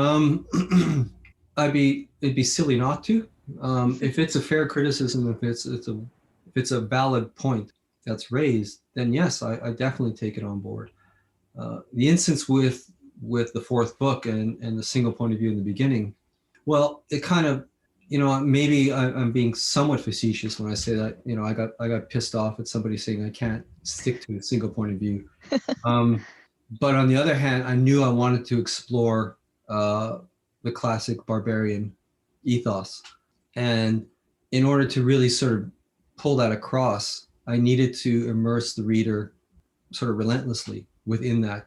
be silly not to. If it's a fair criticism, if it's a valid point that's raised, then yes, I definitely take it on board. The instance with the fourth book and the single point of view in the beginning, well, it kind of, maybe I'm being somewhat facetious when I say that. I got pissed off at somebody saying I can't stick to a single point of view. But on the other hand, I knew I wanted to explore the classic barbarian ethos. And in order to really sort of pull that across, I needed to immerse the reader sort of relentlessly within that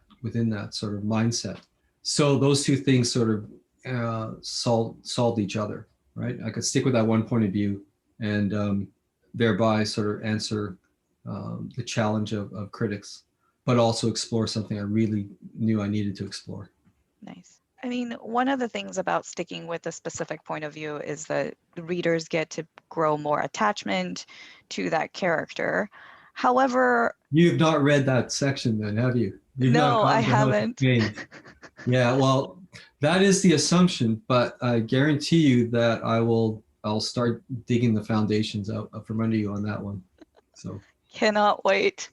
sort of mindset. So those two things sort of solved each other, right? I could stick with that one point of view and thereby sort of answer the challenge of critics, but also explore something I really knew I needed to explore. Nice. I mean, one of the things about sticking with a specific point of view is that the readers get to grow more attachment to that character. However, you've not read that section then, have you? No, I haven't. Yeah, well, that is the assumption, but I guarantee you that I'll start digging the foundations out from under you on that one. So cannot wait.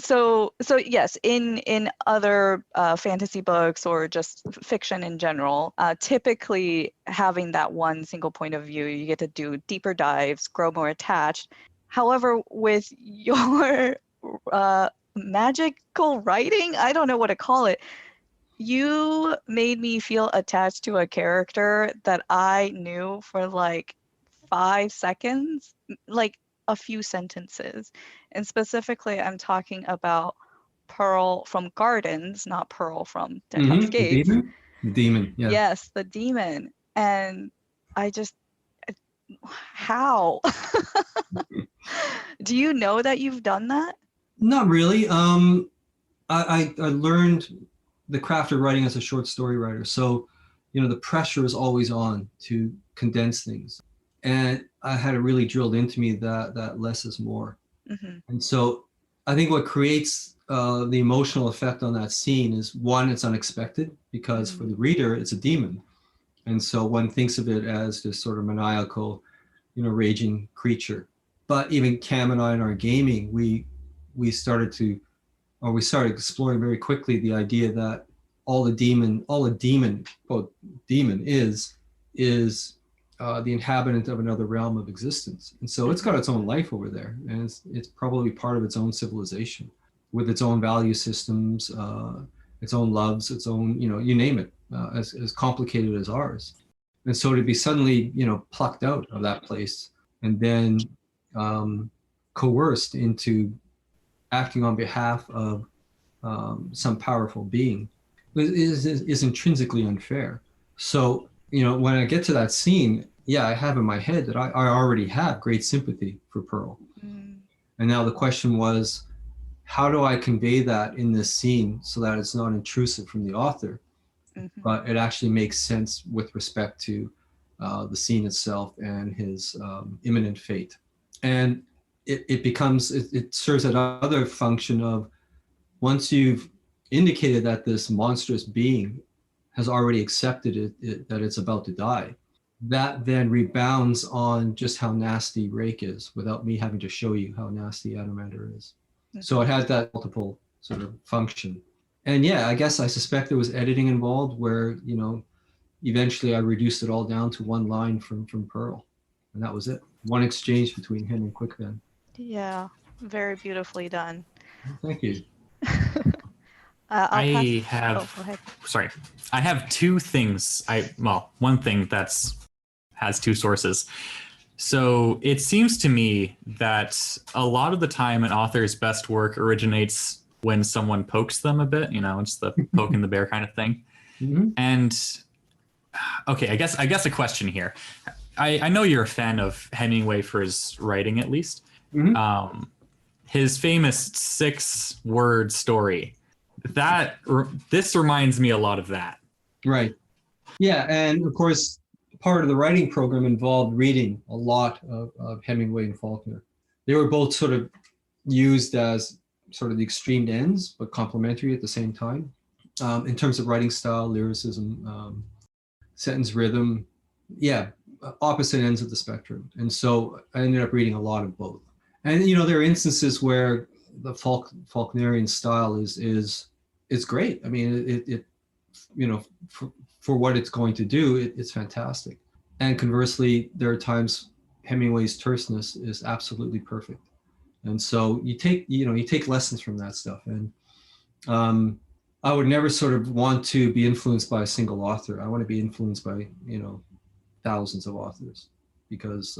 So yes, in other fantasy books or just fiction in general, typically having that one single point of view, you get to do deeper dives, grow more attached. However, with your magical writing, I don't know what to call it, you made me feel attached to a character that I knew for like 5 seconds, like a few sentences. And specifically, I'm talking about Pearl from Gardens, not Pearl from Deadhouse Gates. The demon, yeah. Yes, the demon. And I just, how? Do you know that you've done that? Not really. I learned the craft of writing as a short story writer. So, the pressure is always on to condense things. And I had it really drilled into me that less is more. Mm-hmm. And so I think what creates the emotional effect on that scene is, one, it's unexpected, because for the reader, it's a demon. And so one thinks of it as this sort of maniacal, raging creature. But even Cam and I in our gaming, we started exploring very quickly the idea that all a demon is the inhabitant of another realm of existence. And so it's got its own life over there, and it's probably part of its own civilization with its own value systems, its own loves, its own, you name it, as complicated as ours. And so to be suddenly, plucked out of that place and then coerced into acting on behalf of some powerful being is intrinsically unfair. So, when I get to that scene, yeah, I have in my head that I already have great sympathy for Pearl. Mm. And now the question was, how do I convey that in this scene so that it's not intrusive from the author, Mm-hmm. but it actually makes sense with respect to the scene itself and his imminent fate. And it serves that other function of, once you've indicated that this monstrous being has already accepted that it's about to die, that then rebounds on just how nasty Rake is without me having to show you how nasty Adamander is. So it has that multiple sort of function. And yeah, I guess I suspect there was editing involved where, eventually I reduced it all down to one line from Pearl. And that was it. One exchange between him and Quickman. Yeah, very beautifully done. Thank you. I'll have go ahead. sorry. I have two things. One thing has two sources. So it seems to me that a lot of the time an author's best work originates when someone pokes them a bit, it's the poking the bear kind of thing. Mm-hmm. And okay, I guess a question here. I know you're a fan of Hemingway for his writing, at least. Mm-hmm. His famous 6-word story. This reminds me a lot of that. Right. Yeah, and of course, part of the writing program involved reading a lot of Hemingway and Faulkner. They were both sort of used as sort of the extreme ends, but complementary at the same time. In terms of writing style, lyricism, sentence rhythm, opposite ends of the spectrum. And so I ended up reading a lot of both. And there are instances where the Faulknerian style is great. I mean, it for what it's going to do, it's fantastic. And conversely, there are times Hemingway's terseness is absolutely perfect. And so you take lessons from that stuff. And I would never sort of want to be influenced by a single author. I want to be influenced by, thousands of authors, because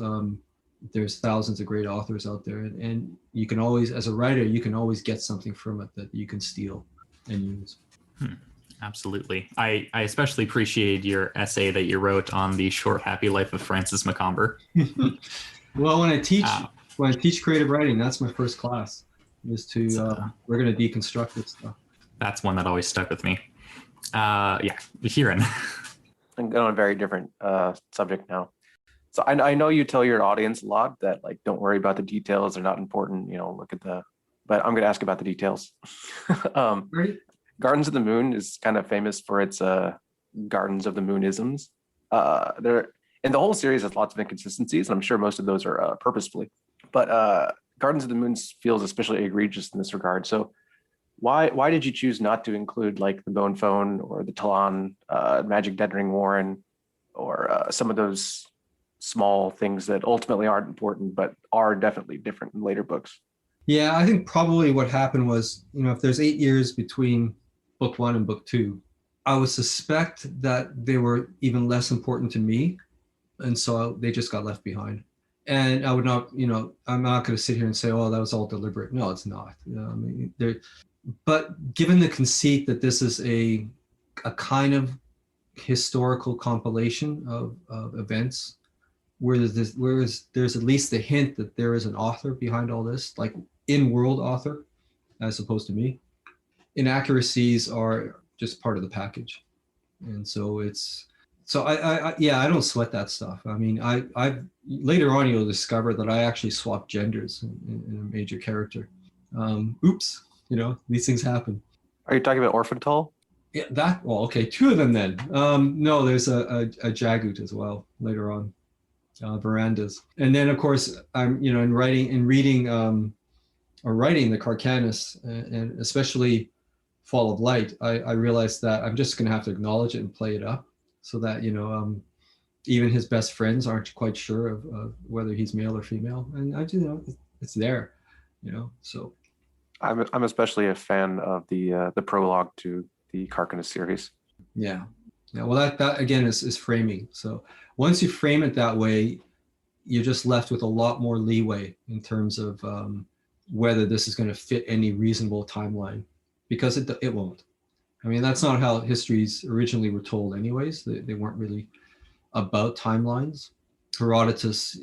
there's thousands of great authors out there. And you can always, as a writer, you can always get something from it that you can steal and use. Absolutely. I especially appreciate your essay that you wrote on the short, happy life of Francis Macomber. Well, when I teach creative writing, that's my first class, is to, we're going to deconstruct this stuff. That's one that always stuck with me. Hurin. I'm going on a very different subject now. So I know you tell your audience a lot that, like, don't worry about the details, they're not important, but I'm going to ask about the details. Right. Gardens of the Moon is kind of famous for its Gardens of the Moonisms. And the whole series has lots of inconsistencies, and I'm sure most of those are purposefully. But Gardens of the Moon feels especially egregious in this regard. So why did you choose not to include, like, the Bone Phone or the Talon, Magic Dead Ring Warren, or some of those small things that ultimately aren't important but are definitely different in later books? Yeah, I think probably what happened was, if there's 8 years between book 1 and book 2, I would suspect that they were even less important to me, and so they just got left behind. And I would not, I'm not going to sit here and say, oh, that was all deliberate. No, it's not. But given the conceit that this is a kind of historical compilation of events, whereas there's at least the hint that there is an author behind all this, like in-world author, as opposed to me. Inaccuracies are just part of the package. And so I don't sweat that stuff. I mean, I later on you'll discover that I actually swapped genders in a major character. Oops, these things happen. Are you talking about Orphantal? Yeah, okay, 2 of them then. No, there's a Jagut as well later on, Verandas. And then of course I'm, in reading the Carcanus, and especially Fall of Light, I realized that I'm just going to have to acknowledge it and play it up, so that even his best friends aren't quite sure of whether he's male or female, and it's there, So I'm especially a fan of the prologue to the Carcanus series. Yeah. Well, that again is framing. So once you frame it that way, you're just left with a lot more leeway in terms of whether this is going to fit any reasonable timeline, because it won't. I mean, that's not how histories originally were told anyways. They weren't really about timelines. Herodotus,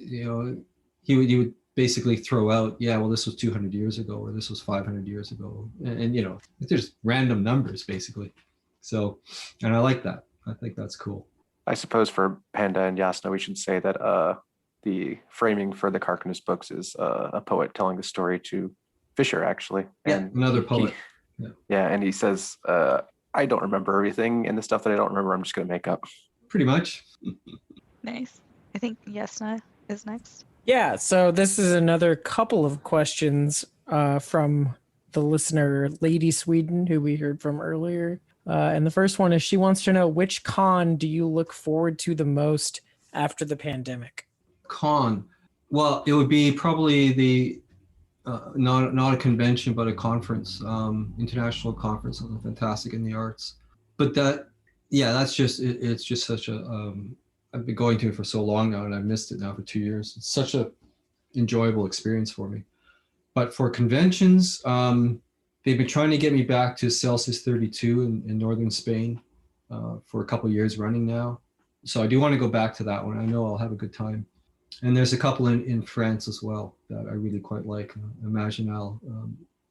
he would basically throw out, yeah, well, this was 200 years ago, or this was 500 years ago. And there's random numbers basically. So, and I like that. I think that's cool. I suppose for Panda and Jasnah, we should say that the framing for the Carquinus books is a poet telling the story to Fisher, actually. Yeah, and another poet. Yeah, and he says, I don't remember everything, and the stuff that I don't remember, I'm just going to make up. Pretty much. Nice. I think Jasnah is next. Yeah, so this is another couple of questions from the listener, Lady Sweden, who we heard from earlier. And the first one is, she wants to know, which con do you look forward to the most after the pandemic? Con. Well, it would be probably the not a convention, but a conference, international conference, something fantastic in the arts. But that's just it's just such a I've been going to it for so long now, and I've missed it now for 2 years. It's such a enjoyable experience for me. But for conventions, they've been trying to get me back to Celsius 32 in northern Spain for a couple of years running now. So I do want to go back to that one. I know I'll have a good time. And there's a couple in France as well that I really quite like. Imaginal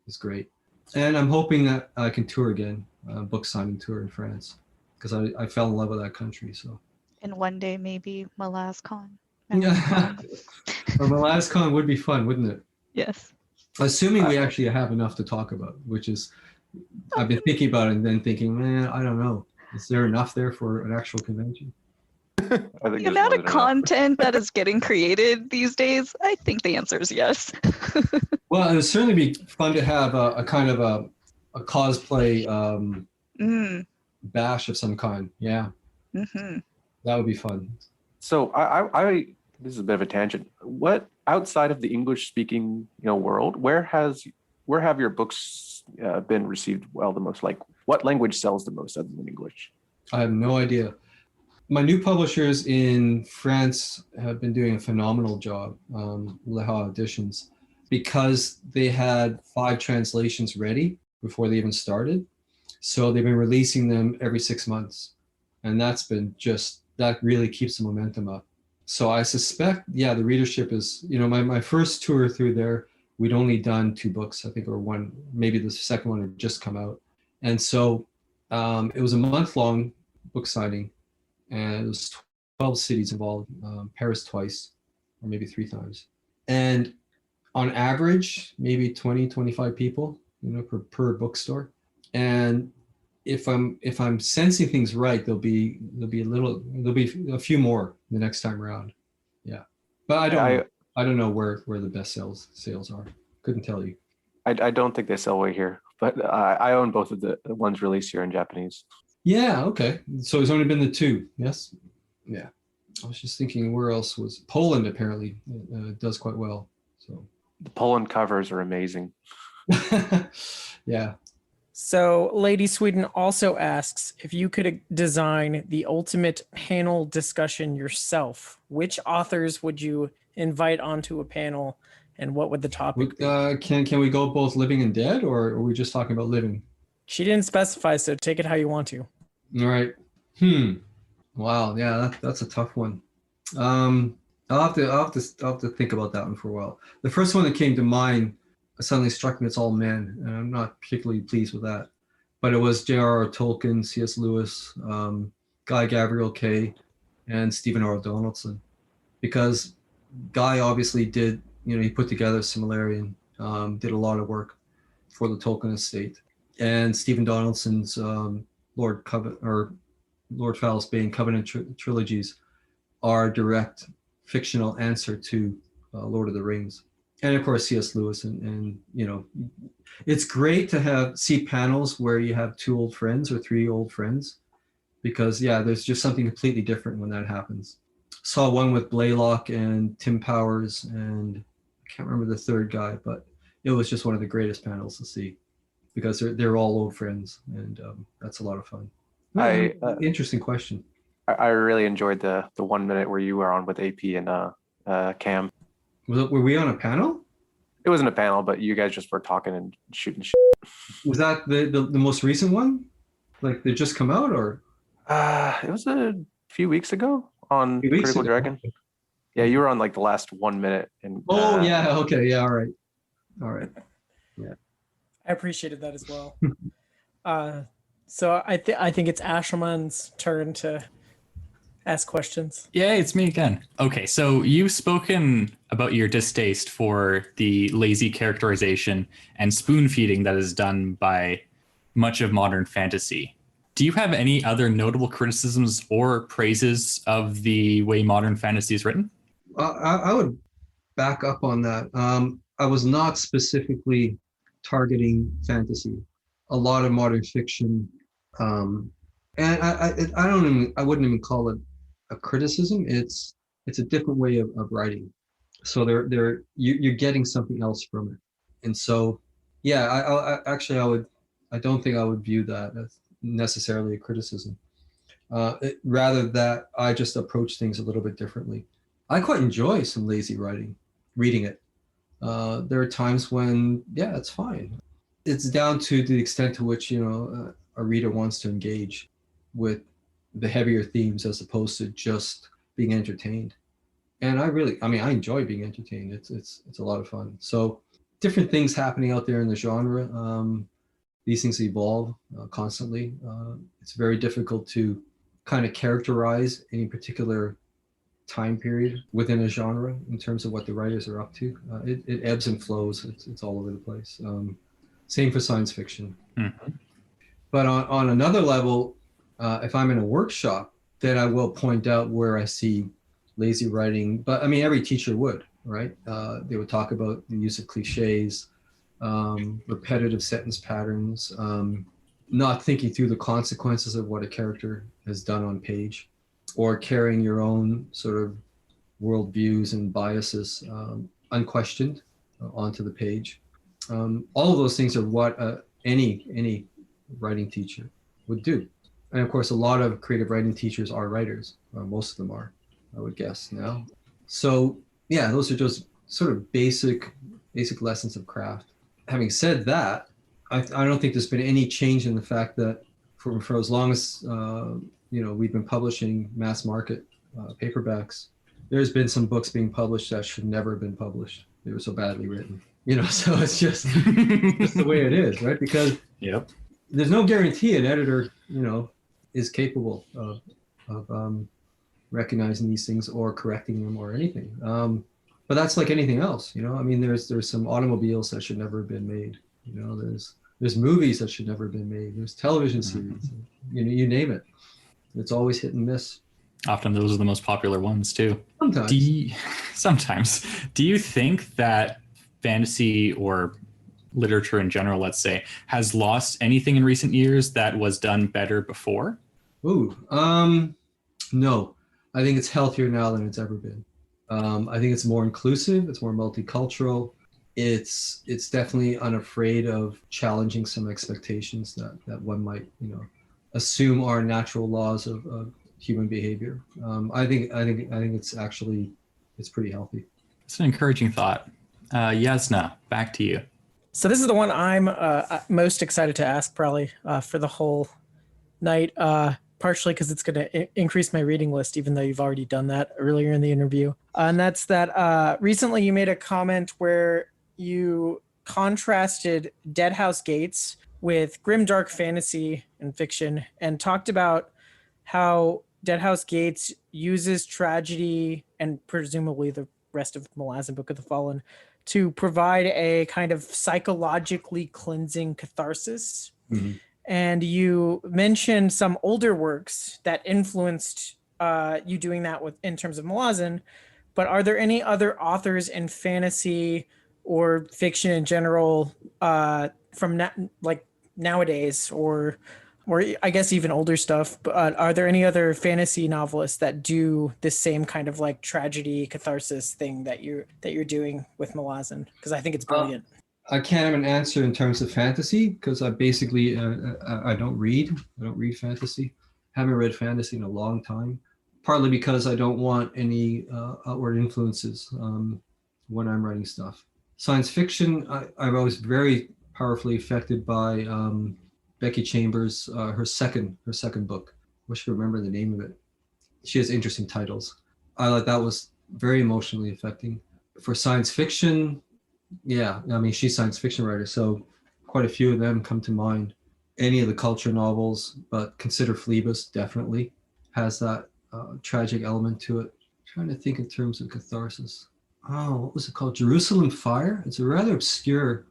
is great. And I'm hoping that I can tour again, book signing tour in France, because I fell in love with that country. So. And one day maybe Malazan. Yeah, well, Malazan would be fun, wouldn't it? Yes. Assuming we actually have enough to talk about, which is, I've been thinking about it and then thinking, man, I don't know. Is there enough there for an actual convention? The amount of content that is getting created these days, I think the answer is yes. Well, it would certainly be fun to have a kind of a cosplay bash of some kind. Yeah. Mm-hmm. That would be fun. So I this is a bit of a tangent. What outside of the English speaking world, where have your books been received well the most? Like, what language sells the most other than English? I have no idea. My new publishers in France have been doing a phenomenal job, Leha Editions, because they had 5 translations ready before they even started. So they've been releasing them every 6 months. And that really keeps the momentum up. So I suspect, the readership is, my first tour through there, we'd only done 2 books, I think, or one, maybe the second one had just come out. And so it was a month-long book signing, and it was 12 cities involved, Paris twice, or maybe 3 times. And on average, maybe 20, 25 people, per bookstore. And if I'm sensing things right, there'll be a few more the next time around. Yeah. But I don't know where the best sales are. Couldn't tell you. I don't think they sell way here, but I own both of the ones released here in Japanese. Yeah, okay. So it's only been the 2, yes? Yeah. I was just thinking, where else was Poland? Apparently does quite well. So the Poland covers are amazing. Yeah. So Lady Sweden also asks, if you could design the ultimate panel discussion yourself, which authors would you invite onto a panel, and what would the topic be? Can we go both living and dead, or are we just talking about living? She didn't specify, so take it how you want to. All right. Wow. Yeah, that's a tough one. I'll have to think about that one for a while. The first one that came to mind suddenly struck me, it's all men, and I'm not particularly pleased with that. But it was J.R.R. Tolkien, C.S. Lewis, Guy Gabriel Kay, and Stephen R. Donaldson, because Guy obviously did, he put together Silmarillion, did a lot of work for the Tolkien estate, and Stephen Donaldson's Lord Phallus Bane Covenant trilogies are a direct fictional answer to Lord of the Rings. And of course, C.S. Lewis, and it's great to see panels where you have 2 old friends or 3 old friends, because there's just something completely different when that happens. Saw one with Blaylock and Tim Powers, and I can't remember the third guy, but it was just one of the greatest panels to see, because they're all old friends, and that's a lot of fun. Interesting question. I really enjoyed the 1 minute where you were on with AP and Cam. Were we on a panel? It wasn't a panel, but you guys just were talking and shooting shit. Was that the most recent one? Like they just come out, or? It was a few weeks ago on Critical Dragon. Yeah, you were on like the last 1 minute. And oh yeah, okay, yeah, all right. Yeah. I appreciated that as well. So I think it's Ashaman's turn to ask questions. Yeah, it's me again. Okay, so you've spoken about your distaste for the lazy characterization and spoon feeding that is done by much of modern fantasy. Do you have any other notable criticisms or praises of the way modern fantasy is written? I would back up on that. I was not specifically targeting fantasy. A lot of modern fiction, and I wouldn't even call it a criticism. It's a different way of writing. So you're getting something else from it, and so yeah, I don't think I would view that as necessarily a criticism. Rather that I just approach things a little bit differently. I quite enjoy some lazy writing, reading it. There are times when, yeah, it's fine. It's down to the extent to which, a reader wants to engage with the heavier themes as opposed to just being entertained. And I enjoy being entertained. It's a lot of fun. So different things happening out there in the genre. These things evolve constantly. It's very difficult to kind of characterize any particular time period within a genre in terms of what the writers are up to. It ebbs and flows. It's all over the place. Same for science fiction. Mm-hmm. But on another level, if I'm in a workshop, then I will point out where I see lazy writing. But I mean, every teacher would, right? They would talk about the use of cliches, repetitive sentence patterns, not thinking through the consequences of what a character has done on page, or carrying your own sort of worldviews and biases unquestioned onto the page. All of those things are what any writing teacher would do. And of course, a lot of creative writing teachers are writers. Most of them are, I would guess now. So yeah, those are just sort of basic lessons of craft. Having said that, I don't think there's been any change in the fact that for as long as we've been publishing mass market paperbacks, there's been some books being published that should never have been published. They were so badly written, so it's just the way it is, right? Because yep, there's no guarantee an editor, is capable of recognizing these things or correcting them or anything. But that's like anything else, there's some automobiles that should never have been made. There's movies that should never have been made. There's television series, you name it. It's always hit and miss. Often those are the most popular ones too. Sometimes. Sometimes. Do you think that fantasy or literature in general, let's say, has lost anything in recent years that was done better before? No. I think it's healthier now than it's ever been. I think it's more inclusive. It's more multicultural. It's definitely unafraid of challenging some expectations that one might, assume are natural laws of human behavior. I think it's pretty healthy. It's an encouraging thought. Jasnah, back to you. So this is the one I'm most excited to ask probably for the whole night, partially because it's going to increase my reading list, even though you've already done that earlier in the interview. And that's that recently you made a comment where you contrasted Deadhouse Gates with grimdark fantasy and fiction and talked about how Deadhouse Gates uses tragedy and presumably the rest of Malazan Book of the Fallen to provide a kind of psychologically cleansing catharsis. Mm-hmm. And you mentioned some older works that influenced you doing that in terms of Malazan, but are there any other authors in fantasy or fiction in general from nowadays or I guess even older stuff, but are there any other fantasy novelists that do this same kind of like tragedy catharsis thing that you're doing with Malazan? Because I think it's brilliant. I can't have an answer in terms of fantasy because I basically I don't read fantasy. Haven't read fantasy in a long time, partly because I don't want any outward influences when I'm writing stuff. Science fiction, I was very powerfully affected by Becky Chambers, her second book. Wish I could remember the name of it. She has interesting titles. I like that was very emotionally affecting. For science fiction, yeah, I mean, she's a science fiction writer, so quite a few of them come to mind. Any of the culture novels, but consider Phlebas definitely has that tragic element to it. I'm trying to think in terms of catharsis. Oh, what was it called? Jerusalem Fire? It's a rather obscure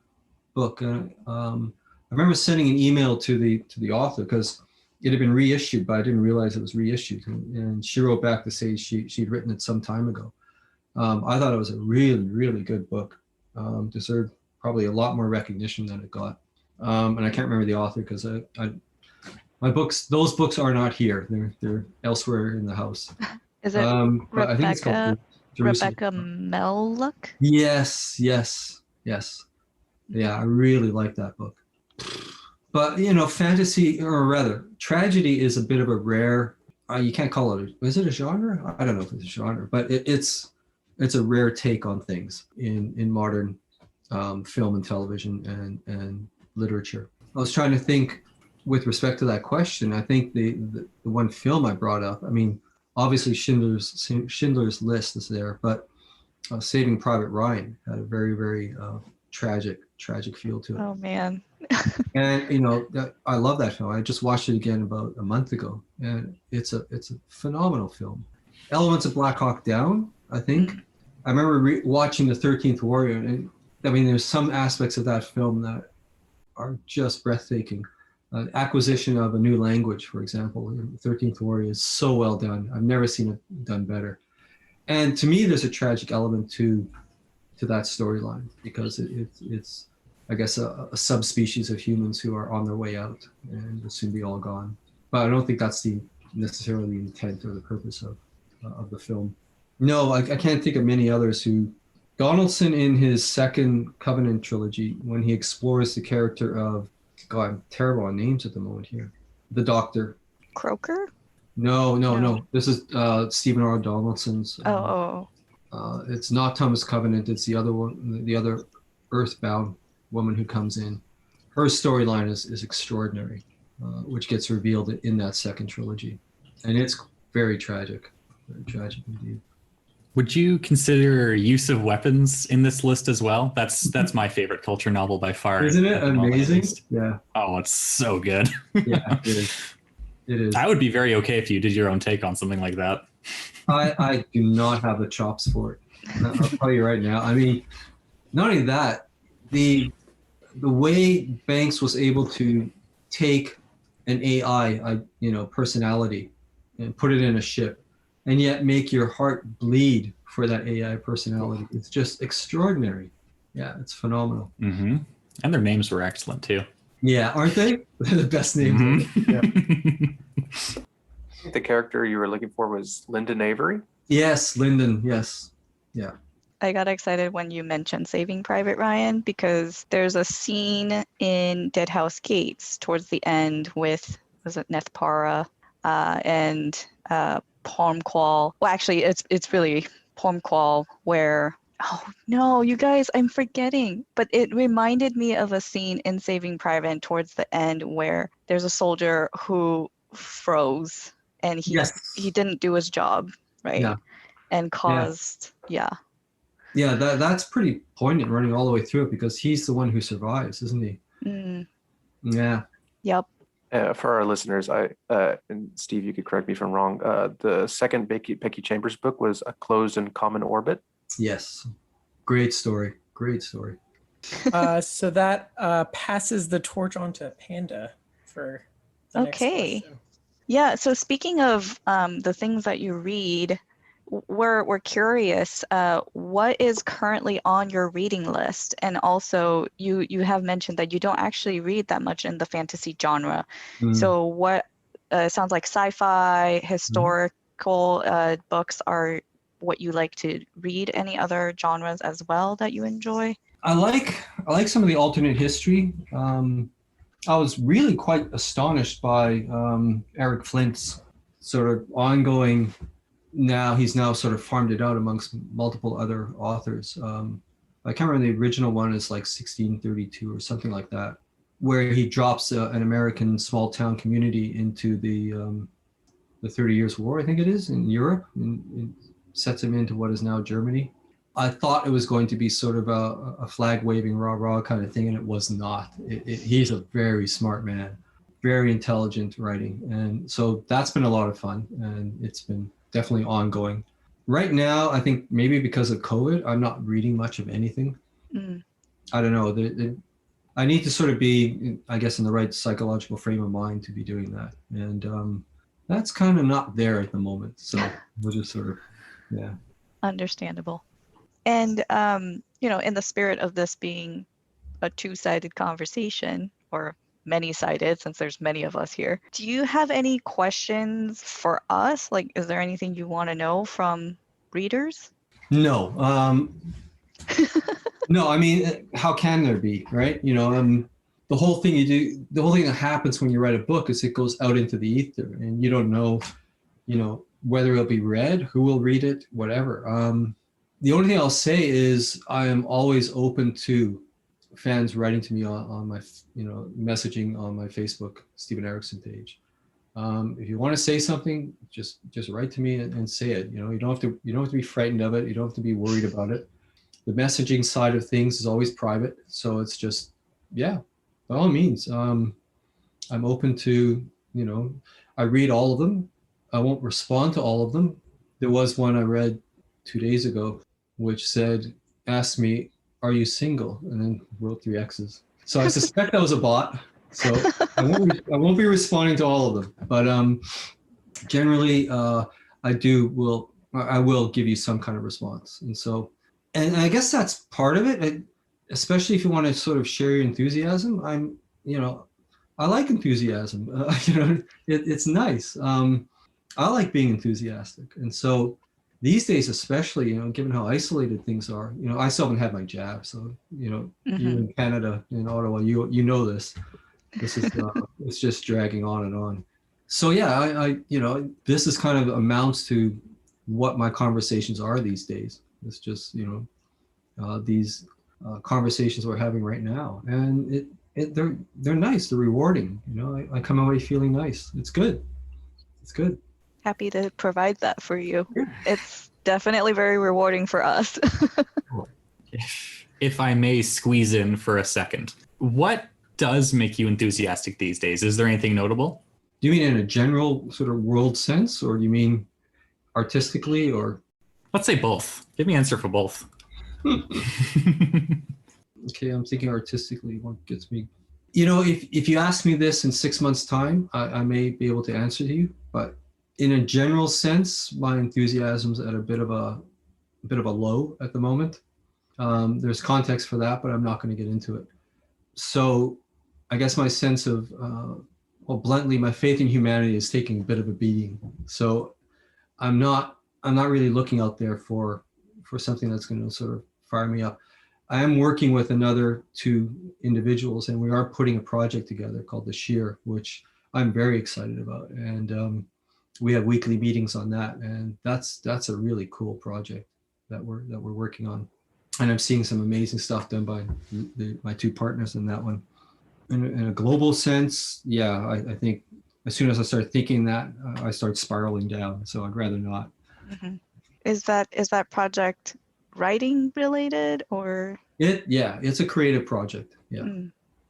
book. I remember sending an email to the author because it had been reissued, but I didn't realize it was reissued. And she wrote back to say she'd written it some time ago. I thought it was a really, really good book. Deserved probably a lot more recognition than it got. And I can't remember the author because those books are not here. They're elsewhere in the house. Is it but I think it's called Rebecca Meluch? Yes. Yeah, I really like that book. But fantasy, or rather, tragedy is a bit of a rare. You can't call it. Is it a genre? I don't know if it's a genre, but it's a rare take on things in modern film and television and literature. I was trying to think with respect to that question. I think the one film I brought up. I mean, obviously Schindler's List is there, but Saving Private Ryan had a very, very tragic feel to it. Oh man. And I love that film. I just watched it again about a month ago, and it's a phenomenal film. Elements of Black Hawk Down, I think. I remember watching The 13th Warrior, and I mean, there's some aspects of that film that are just breathtaking. Acquisition of a new language, for example, in 13th Warrior is so well done. I've never seen it done better. And to me, there's a tragic element to that storyline because it's I guess a subspecies of humans who are on their way out and will soon be all gone. But I don't think that's necessarily the intent or the purpose of the film. No, I can't think of many others who. Donaldson in his second Covenant trilogy, when he explores the character of, God, I'm terrible on names at the moment here. The Doctor. Croker? No. This is Stephen R. Donaldson's. It's not Thomas Covenant. It's the other one, the other Earthbound woman who comes in. Her storyline is extraordinary, which gets revealed in that second trilogy, and it's very tragic indeed. Would you consider use of weapons in this list as well? That's my favorite culture novel by far. Isn't it amazing? Yeah. Oh, it's so good. Yeah, it is. It is. I would be very okay if you did your own take on something like that. I do not have the chops for it. I'll tell you right now. I mean, not only that, the way Banks was able to take an AI, personality, and put it in a ship, and yet make your heart bleed for that AI personality. It's just extraordinary. Yeah, it's phenomenal. Mm-hmm. And their names were excellent too. Yeah, aren't they? They're the best names. Mm-hmm. Yeah. I think the character you were looking for was Lyndon Avery. Yes, Lyndon. Yes. Yeah. I got excited when you mentioned Saving Private Ryan because there's a scene in Deadhouse Gates towards the end with, was it Nethpara and Pormqual. Well, actually, it's really Pormqual where, oh no, you guys, I'm forgetting. But it reminded me of a scene in Saving Private towards the end where there's a soldier who froze and he didn't do his job, right? Yeah. And caused, yeah. Yeah, that's pretty poignant running all the way through it because he's the one who survives, isn't he? Mm. Yeah. Yep. For our listeners, and Steve, you could correct me if I'm wrong. The second Becky Chambers book was A Closed and Common Orbit. Yes. Great story. So that passes the torch on to Panda for the next question. Yeah, so speaking of the things that you read, we're curious, what is currently on your reading list? And also, you have mentioned that you don't actually read that much in the fantasy genre. So what sounds like sci-fi, historical books are what you like to read? Any other genres as well that you enjoy? I like some of the alternate history. I was really quite astonished by Eric Flint's sort of ongoing. Now he's sort of farmed it out amongst multiple other authors. I can't remember, the original one is like 1632 or something like that. where he drops an American small town community into the 30 Years' War, I think it is, in Europe, and sets him into what is now Germany. I thought it was going to be sort of a flag waving rah-rah kind of thing, and it was not. He's a very smart man, very intelligent writing. And so that's been a lot of fun, and it's been definitely ongoing. Right now, I think maybe because of COVID, I'm not reading much of anything. I don't know. I need to sort of be, I guess, in the right psychological frame of mind to be doing that. And that's kind of not there at the moment. So we'll just sort of, yeah. Understandable. And, in the spirit of this being a two-sided conversation, or many-sided, since there's many of us here, do you have any questions for us? Like, is there anything you want to know from readers? No. No, I mean, how can there be, right? The whole thing the whole thing that happens when you write a book is it goes out into the ether, and you don't know, whether it'll be read, who will read it, whatever. The only thing I'll say is I am always open to fans writing to me on my, messaging on my Facebook, Stephen Erikson page. If you want to say something, just write to me and say it. You don't have to be frightened of it. You don't have to be worried about it. The messaging side of things is always private. So it's just, yeah, by all means, I'm open to, I read all of them. I won't respond to all of them. There was one I read 2 days ago, which asked me, "Are you single?" and then wrote 3 X's. So I suspect that was a bot. So I won't be responding to all of them. But generally, I will give you some kind of response. And I guess that's part of it. Especially if you want to sort of share your enthusiasm. I like enthusiasm. It's nice. I like being enthusiastic, and so. These days, especially, given how isolated things are, I still haven't had my jab. So, you in Canada, in Ottawa, you know this. This is it's just dragging on and on. So yeah, I this is kind of amounts to what my conversations are these days. It's just these conversations we're having right now, and they're nice, they're rewarding. I come away feeling nice. It's good. It's good. Happy to provide that for you. It's definitely very rewarding for us. If I may squeeze in for a second, what does make you enthusiastic these days? Is there anything notable? Do you mean in a general sort of world sense, or do you mean artistically, or? Let's say both. Give me an answer for both. Okay, I'm thinking artistically. What gets me? If you ask me this in 6 months' time, I may be able to answer to you, but in a general sense, my enthusiasm's at a bit of a low at the moment. There's context for that, but I'm not going to get into it. So I guess my sense of, bluntly, my faith in humanity is taking a bit of a beating. So I'm not really looking out there for something that's going to sort of fire me up. I am working with another 2 individuals, and we are putting a project together called The Sheer, which I'm very excited about. And we have weekly meetings on that, and that's a really cool project that we're working on. And I'm seeing some amazing stuff done by my 2 partners in that one. In a global sense, yeah, I think as soon as I start thinking that, I start spiraling down. So I'd rather not. Mm-hmm. Is that project writing related, or? It's a creative project. Yeah,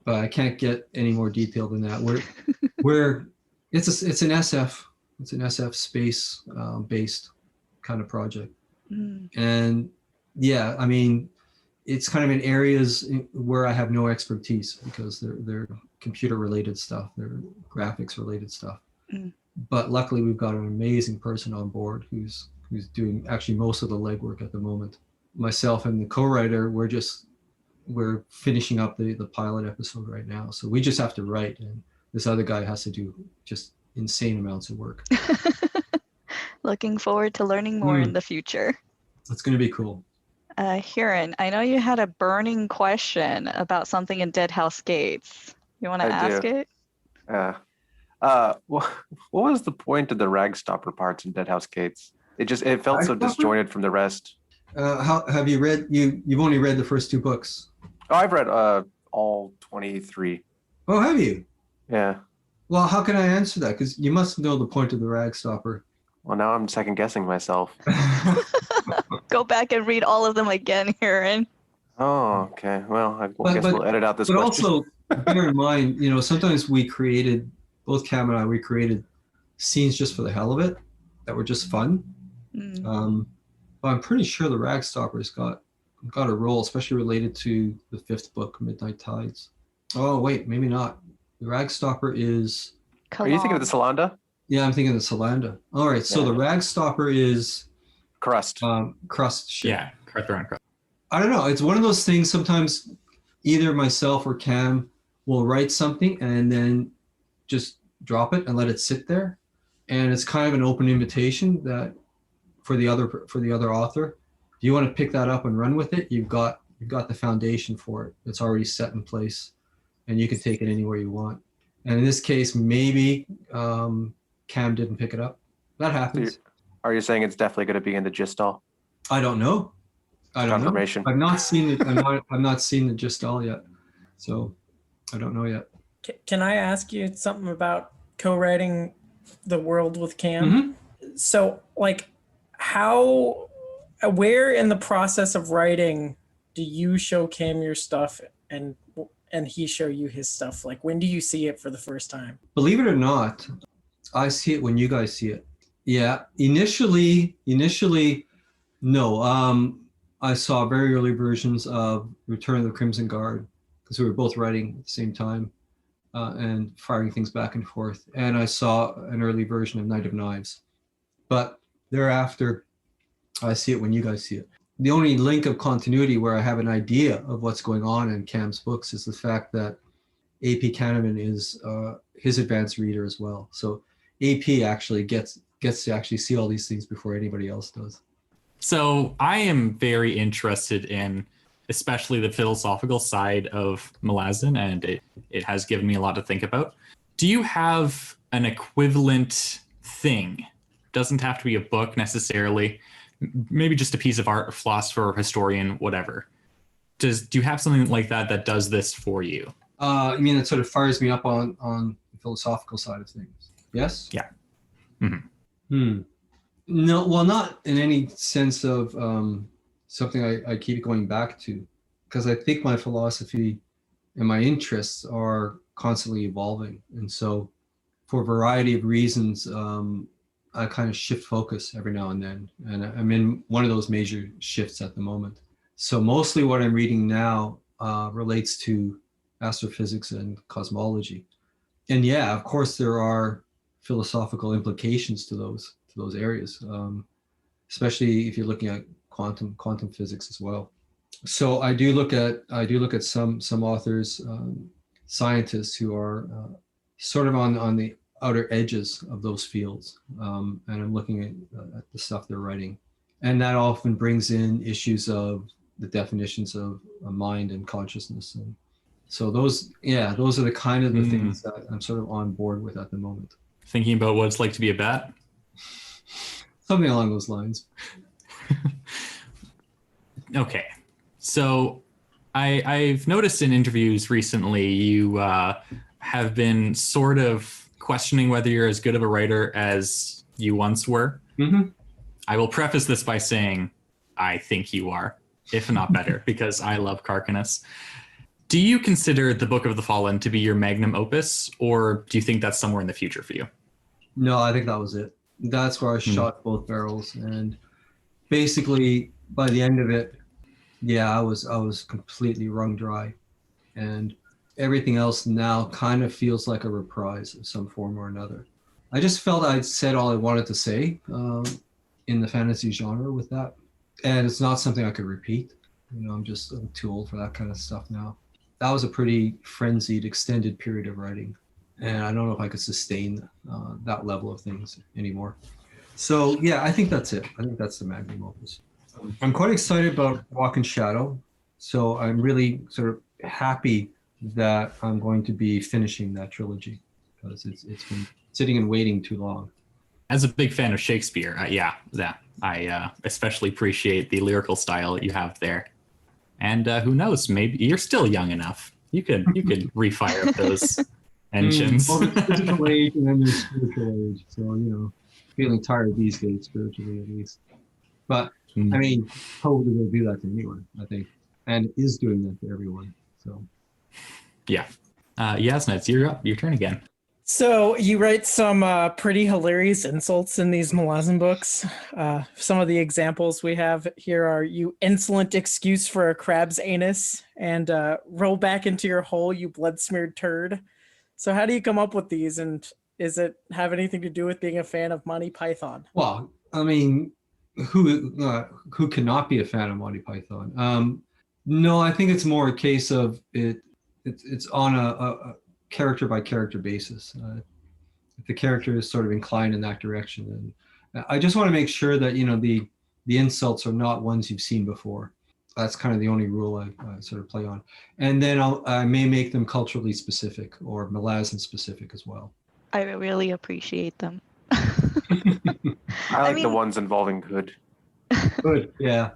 but I can't get any more detail than that. It's an SF. It's an SF space based kind of project. And yeah, I mean, it's kind of in areas where I have no expertise because they're computer related stuff, they're graphics related stuff. But luckily we've got an amazing person on board who's doing actually most of the legwork at the moment. Myself and the co-writer, we're finishing up the pilot episode right now. So we just have to write, and this other guy has to do just insane amounts of work. Looking forward to learning more in the future. It's going to be cool. Hurin, I know you had a burning question about something in Deadhouse Gates. You want to ask it? What was the point of the rag stopper parts in Deadhouse Gates? It felt so disjointed from the rest. How have you read? You've only read the first 2 books. Oh, I've read all 23. Oh, have you? Yeah. Well, how can I answer that? Because you must know the point of the rag stopper. Well, now I'm second guessing myself. Go back and read all of them again, Aaron. Oh, okay. Well, I guess But- we'll edit out this But question. also, bear in mind, sometimes both Cam and I, we created scenes just for the hell of it that were just fun. Mm. But I'm pretty sure the rag stopper's got a role, especially related to the 5th book, Midnight Tides. Oh, wait, maybe not. The rag stopper is... Are you thinking of the Salanda? Yeah, I'm thinking of the Salanda. All right, so Yeah. the rag stopper is Crust. crust shit. Yeah, Cartharon crust. I don't know. It's one of those things sometimes either myself or Cam will write something and then just drop it and let it sit there. And it's kind of an open invitation that for the other author. If you want to pick that up and run with it, you've got the foundation for it. It's already set in place and you can take it anywhere you want. And in this case, maybe Cam didn't pick it up. That happens. Are you saying it's definitely going to be in the Gistal? I don't know. Confirmation. I've not seen it. I've not seen the gist all yet, so I don't know yet. Can I ask you something about co-writing the world with Cam? So, like, where in the process of writing do you show Cam your stuff and he show you his stuff? Like, when do you see it for the first time? Believe it or not, I see it when you guys see it. Yeah, initially, no. I saw very early versions of Return of the Crimson Guard because we were both writing at the same time and firing things back and forth. And I saw an early version of Knight of Knives. But thereafter, I see it when you guys see it. The only link of continuity where I have an idea of what's going on in Cam's books is the fact that AP Kahneman is his advanced reader as well. So AP actually gets to actually see all these things before anybody else does. So I am very interested in especially the philosophical side of Malazan, and it has given me a lot to think about. Do you have an equivalent thing? Doesn't have to be a book necessarily. Maybe just a piece of art, philosopher, historian, whatever. Do you have something like that does this for you? I mean, it sort of fires me up on the philosophical side of things. Yes? Yeah. No, well, not in any sense of something I keep going back to, because I think my philosophy and my interests are constantly evolving. And so for a variety of reasons, I kind of shift focus every now and then. And I'm in one of those major shifts at the moment. So mostly what I'm reading now relates to astrophysics and cosmology. And yeah, of course, there are philosophical implications to those areas, especially if you're looking at quantum physics as well. So I do look at some authors, scientists who are sort of on the outer edges of those fields, and I'm looking at the stuff they're writing, and that often brings in issues of the definitions of mind and consciousness, and so those are the kind of the things that I'm sort of on board with at the moment. Thinking about what it's like to be a bat? Something along those lines. Okay. So I've noticed in interviews recently you have been sort of questioning whether you're as good of a writer as you once were. Mm-hmm. I will preface this by saying I think you are, if not better, because I love Carcanus. Do you consider the Book of the Fallen to be your magnum opus, or do you think that's somewhere in the future for you? No, I think that was it. That's where I shot both barrels, and basically by the end of it, yeah, I was completely wrung dry, and everything else now kind of feels like a reprise of some form or another. I just felt I'd said all I wanted to say in the fantasy genre with that, and it's not something I could repeat. I'm too old for that kind of stuff now. That was a pretty frenzied, extended period of writing, and I don't know if I could sustain that level of things anymore. So yeah, I think that's it. I think that's the magnum opus. I'm quite excited about Walk in Shadow, so I'm really sort of happy that I'm going to be finishing that trilogy because it's been sitting and waiting too long. As a big fan of Shakespeare, I especially appreciate the lyrical style that you have there. And who knows, maybe you're still young enough. You could refire up those engines. Well, there's physical age and then there's spiritual age. So, feeling tired these days, spiritually at least. But, I mean, COVID will do that to anyone, I think, and is doing that to everyone. So, yeah. Jasnah, it's your turn again. So you write some pretty hilarious insults in these Malazan books. Some of the examples we have here are "you insolent excuse for a crab's anus" and "roll back into your hole, you blood-smeared turd." So how do you come up with these, and is it have anything to do with being a fan of Monty Python? well, I mean, who cannot be a fan of Monty Python? No, I think it's more a case of it's on a character by character basis. If the character is sort of inclined in that direction, and I just want to make sure that the insults are not ones you've seen before. That's kind of the only rule I sort of play on. And then I may make them culturally specific or Malazan specific as well. I really appreciate them. I like the ones involving good. Good, yeah.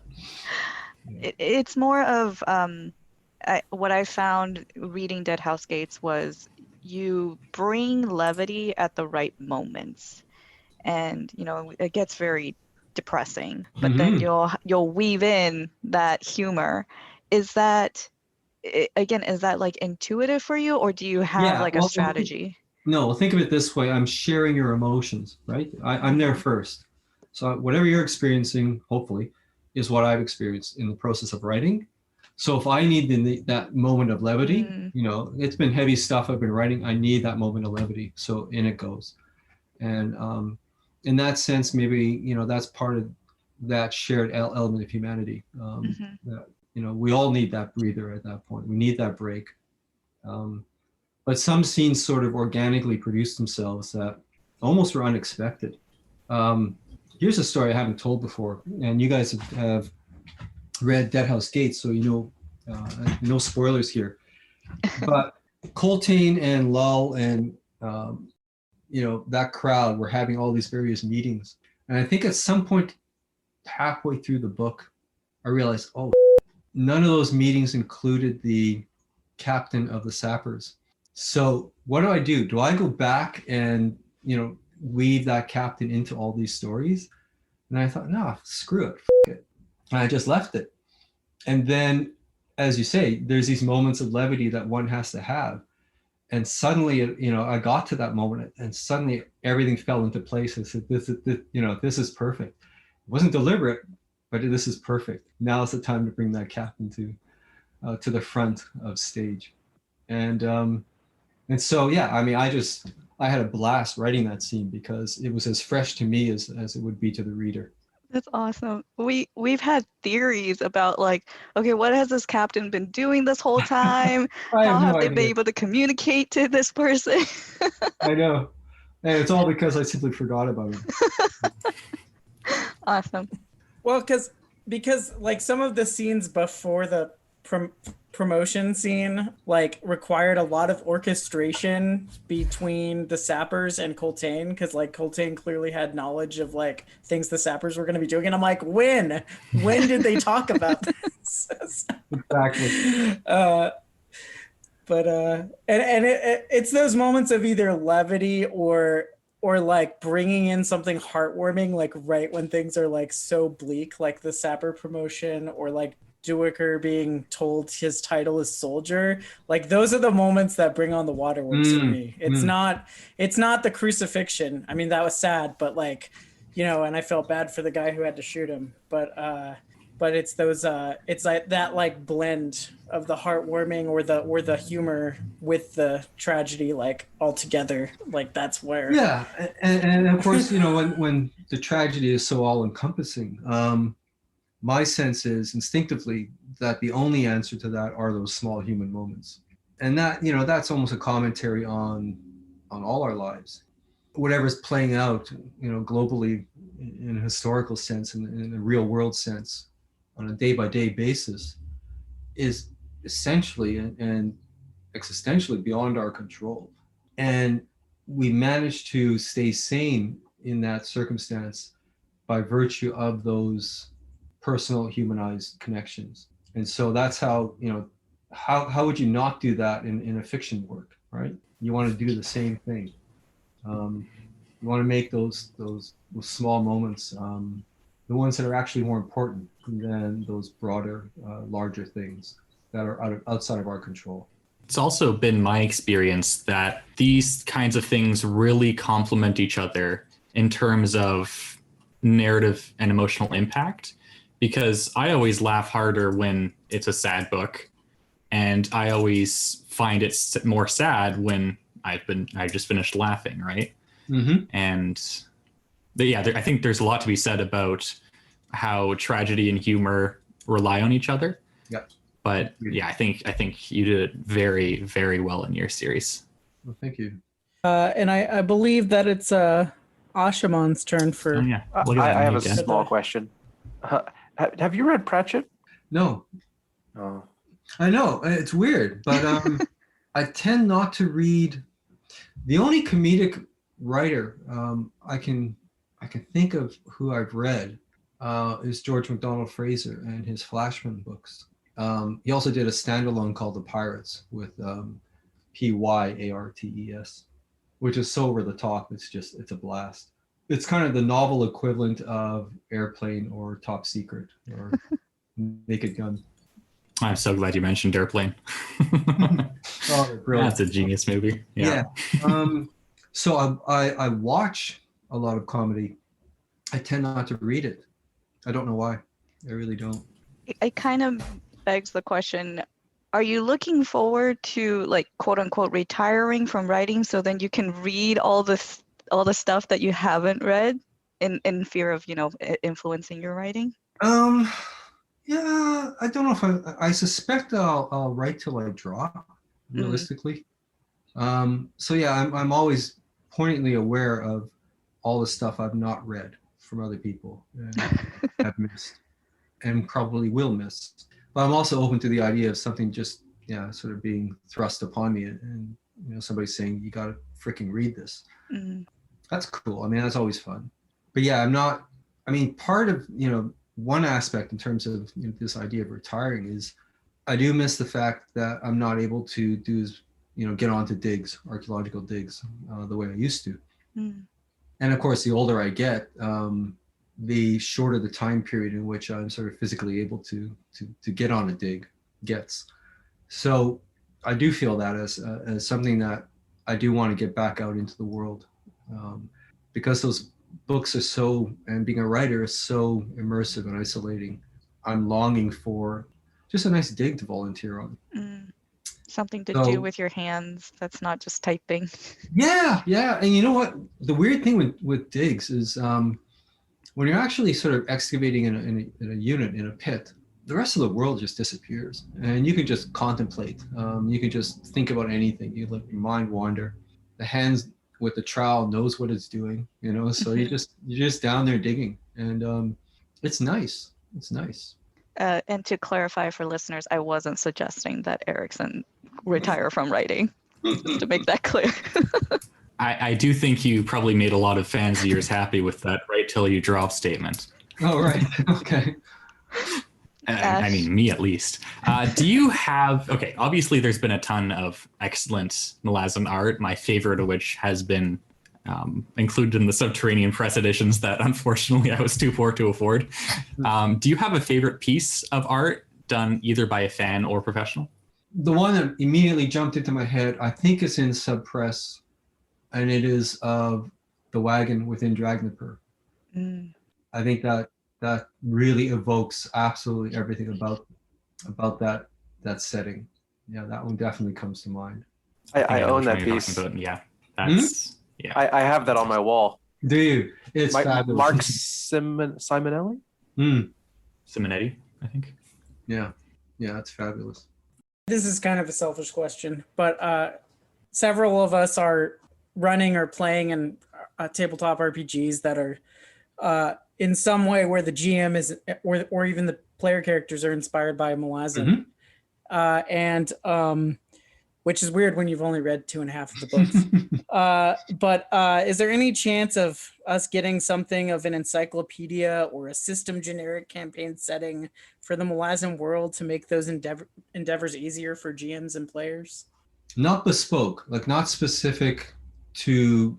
It's more of what I found reading Deadhouse Gates was you bring levity at the right moments, and it gets very depressing, but then you'll weave in that humor. Is that like intuitive for you, or do you have a strategy? No, think of it this way. I'm sharing your emotions, right? I'm there first. So whatever you're experiencing, hopefully, is what I've experienced in the process of writing. So if I need that moment of levity, it's been heavy stuff I've been writing. I need that moment of levity. So in it goes. And in that sense, maybe, that's part of that shared element of humanity. That, we all need that breather at that point. We need that break. But some scenes sort of organically produce themselves that almost were unexpected. Here's a story I haven't told before, and you guys have read Deadhouse Gates, so no spoilers here. But Coltane and Lull and that crowd were having all these various meetings, and I think at some point halfway through the book, I realized, none of those meetings included the captain of the sappers. So what do? Do I go back and weave that captain into all these stories? And I thought, no, screw it, it. And I just left it. And then, as you say, there's these moments of levity that one has to have. And suddenly, I got to that moment, and suddenly everything fell into place. I said, this is perfect. It wasn't deliberate, but this is perfect. Now is the time to bring that captain to the front of stage. And so, yeah, I mean, I had a blast writing that scene because it was as fresh to me as it would be to the reader. That's awesome. We've had theories about okay, what has this captain been doing this whole time? How have they been able to communicate to this person? I know. And it's all because I simply forgot about it. Awesome. Well, because some of the scenes before the promotion scene required a lot of orchestration between the sappers and Coltane, because Coltane clearly had knowledge of things the sappers were going to be doing, and I'm like, when did they talk about this? Exactly. It's those moments of either levity or bringing in something heartwarming, right when things are so bleak, like the sapper promotion, or Duiker being told his title is soldier. Those are the moments that bring on the waterworks for me. It's not the crucifixion. I mean, that was sad, but and I felt bad for the guy who had to shoot him. But it's those it's that blend of the heartwarming or the humor with the tragedy all together. That's where. Yeah, and of course, when the tragedy is so all encompassing. My sense is instinctively that the only answer to that are those small human moments. And that, that's almost a commentary on all our lives. Whatever's playing out, globally in a historical sense, in a real world sense, on a day-by-day basis, is essentially and existentially beyond our control. And we manage to stay sane in that circumstance by virtue of those personal humanized connections. And so that's how how would you not do that in a fiction work, right? You want to do the same thing. You want to make those small moments the ones that are actually more important than those broader, larger things that are outside of our control. It's also been my experience that these kinds of things really complement each other in terms of narrative and emotional impact, because I always laugh harder when it's a sad book, and I always find it more sad when I just finished laughing, right? Mm-hmm. And I think there's a lot to be said about how tragedy and humor rely on each other. Yep. But yeah, I think you did it very, very well in your series. Well, thank you. And I believe that it's Ashaman's turn for. Oh yeah, look at that. I have a again. small question. Have you read Pratchett? No, Oh, I know it's weird, but I tend not to read. The only comedic writer I can think of who I've read is George MacDonald Fraser and his Flashman books. He also did a standalone called The Pyrates with Pyartes, which is so over the top. It's a blast. It's kind of the novel equivalent of Airplane or Top Secret or Naked Gun. I'm so glad you mentioned Airplane. Oh, brilliant. That's a genius movie. Yeah. So I watch a lot of comedy. I tend not to read it. I don't know why. I really don't. It kind of begs the question, are you looking forward to, like, quote unquote retiring from writing so then you can read all the stuff that you haven't read in fear of, influencing your writing? Yeah, I don't know if I suspect I'll write till I drop, realistically. So yeah, I'm always poignantly aware of all the stuff I've not read from other people and have missed and probably will miss. But I'm also open to the idea of something just sort of being thrust upon me and somebody saying you got to freaking read this. That's cool. I mean, that's always fun. But yeah, part of one aspect in terms of this idea of retiring is I do miss the fact that I'm not able to do get onto digs, archaeological digs, the way I used to. And of course, the older I get, the shorter the time period in which I'm sort of physically able to get on a dig gets. So I do feel that as something that I do want to get back out into the world, because those books are and being a writer is so immersive and isolating. I'm longing for just a nice dig to volunteer on. Something to do with your hands that's not just typing. Yeah. And you know what? The weird thing with digs is when you're actually sort of excavating in a unit, in a pit, the rest of the world just disappears. And you can just contemplate. You can just think about anything. You let your mind wander. The hands with the trowel knows what it's doing, so you're just down there digging. And it's nice. It's nice. And to clarify for listeners, I wasn't suggesting that Erikson retire from writing, just to make that clear. I do think you probably made a lot of fans of yours happy with that right till you drop statement. Oh, right. Okay. I mean, me at least. Do you have, obviously there's been a ton of excellent Malazan art, my favorite of which has been included in the Subterranean Press editions that unfortunately I was too poor to afford. Do you have a favorite piece of art done either by a fan or professional? The one that immediately jumped into my head, I think it's in Sub Press, and it is of the wagon within Dragnipur. I think that really evokes absolutely everything about that setting. Yeah, that one definitely comes to mind. I own that piece. Yeah, that's yeah. I have that on my wall. Do you? It's fabulous. Mark Simonelli? Simonetti, I think. Yeah, it's fabulous. This is kind of a selfish question, but several of us are running or playing in tabletop RPGs that are in some way where the GM is, or even the player characters are inspired by Malazan. And which is weird when you've only read 2.5 of the books. But is there any chance of us getting something of an encyclopedia or a system generic campaign setting for the Malazan world to make those endeavors easier for GMs and players? Not bespoke, like not specific to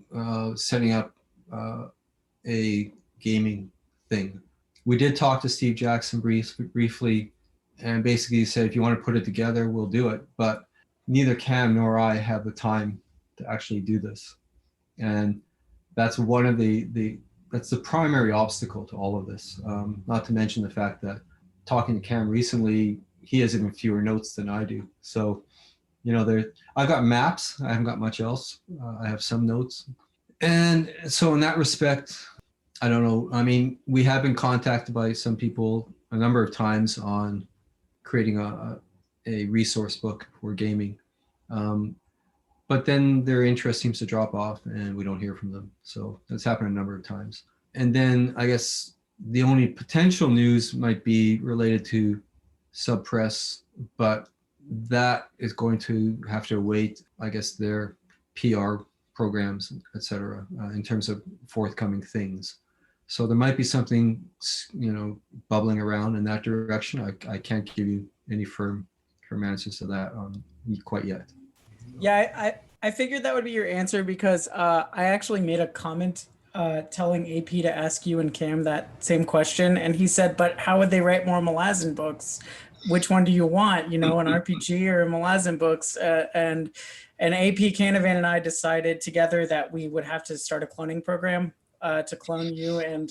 setting up a gaming thing. We did talk to Steve Jackson briefly, and basically said, if you want to put it together, we'll do it. But neither Cam nor I have the time to actually do this. And that's one of that's the primary obstacle to all of this. Not to mention the fact that talking to Cam recently, he has even fewer notes than I do. So, I've got maps. I haven't got much else. I have some notes. And so in that respect, I don't know. I mean, we have been contacted by some people a number of times on creating a resource book for gaming. But then their interest seems to drop off and we don't hear from them. So that's happened a number of times. And then I guess the only potential news might be related to subpress, but that is going to have to await, I guess, their PR programs, et cetera, in terms of forthcoming things. So there might be something, bubbling around in that direction. I can't give you any firm answers to that quite yet. Yeah, I figured that would be your answer because I actually made a comment telling AP to ask you and Cam that same question. And he said, but how would they write more Malazan books? Which one do you want, an RPG or Malazan books? And AP Canavan and I decided together that we would have to start a cloning program to clone you and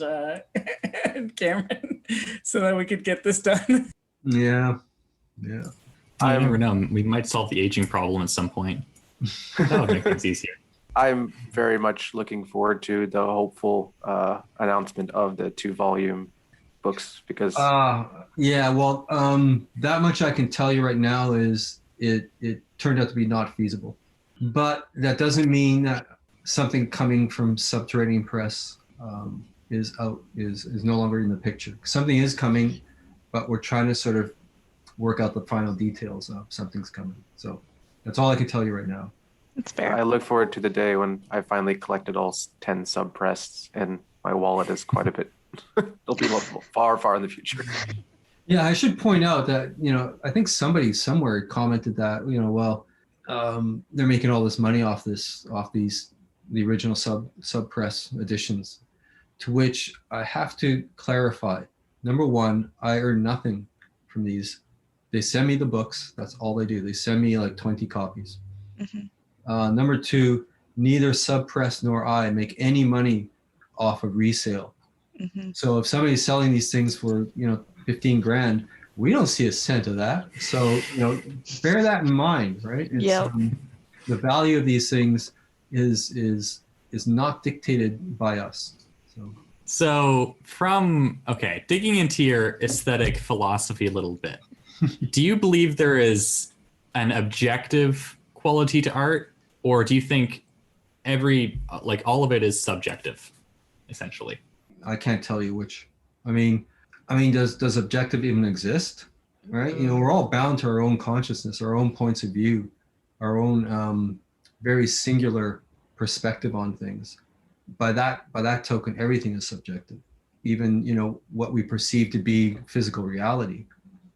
Cameron so that we could get this done. Yeah. I never know. We might solve the aging problem at some point. That would make things easier. I'm very much looking forward to the hopeful announcement of the 2-volume books because that much I can tell you right now is it turned out to be not feasible. But that doesn't mean that something coming from Subterranean Press is no longer in the picture. Something is coming, but we're trying to sort of work out the final details of something's coming. So that's all I can tell you right now. It's fair. I look forward to the day when I finally collected all 10 subpress and my wallet is quite a bit. It'll be far in the future. Yeah, I should point out that, I think somebody somewhere commented that, they're making all this money off the original subpress editions, to which I have to clarify. Number one, I earn nothing from these. They send me the books. That's all they do. They send me like 20 copies. Mm-hmm. Number two, neither subpress nor I make any money off of resale. Mm-hmm. So if somebody's selling these things for, 15 grand, we don't see a cent of that. So, bear that in mind, right? Yeah. The value of these things is not dictated by us. So digging into your aesthetic philosophy a little bit, do you believe there is an objective quality to art, or do you think all of it is subjective, essentially? I can't tell you which. I mean, does objective even exist? Right? We're all bound to our own consciousness, our own points of view, our own very singular perspective on things. By that token, everything is subjective. Even what we perceive to be physical reality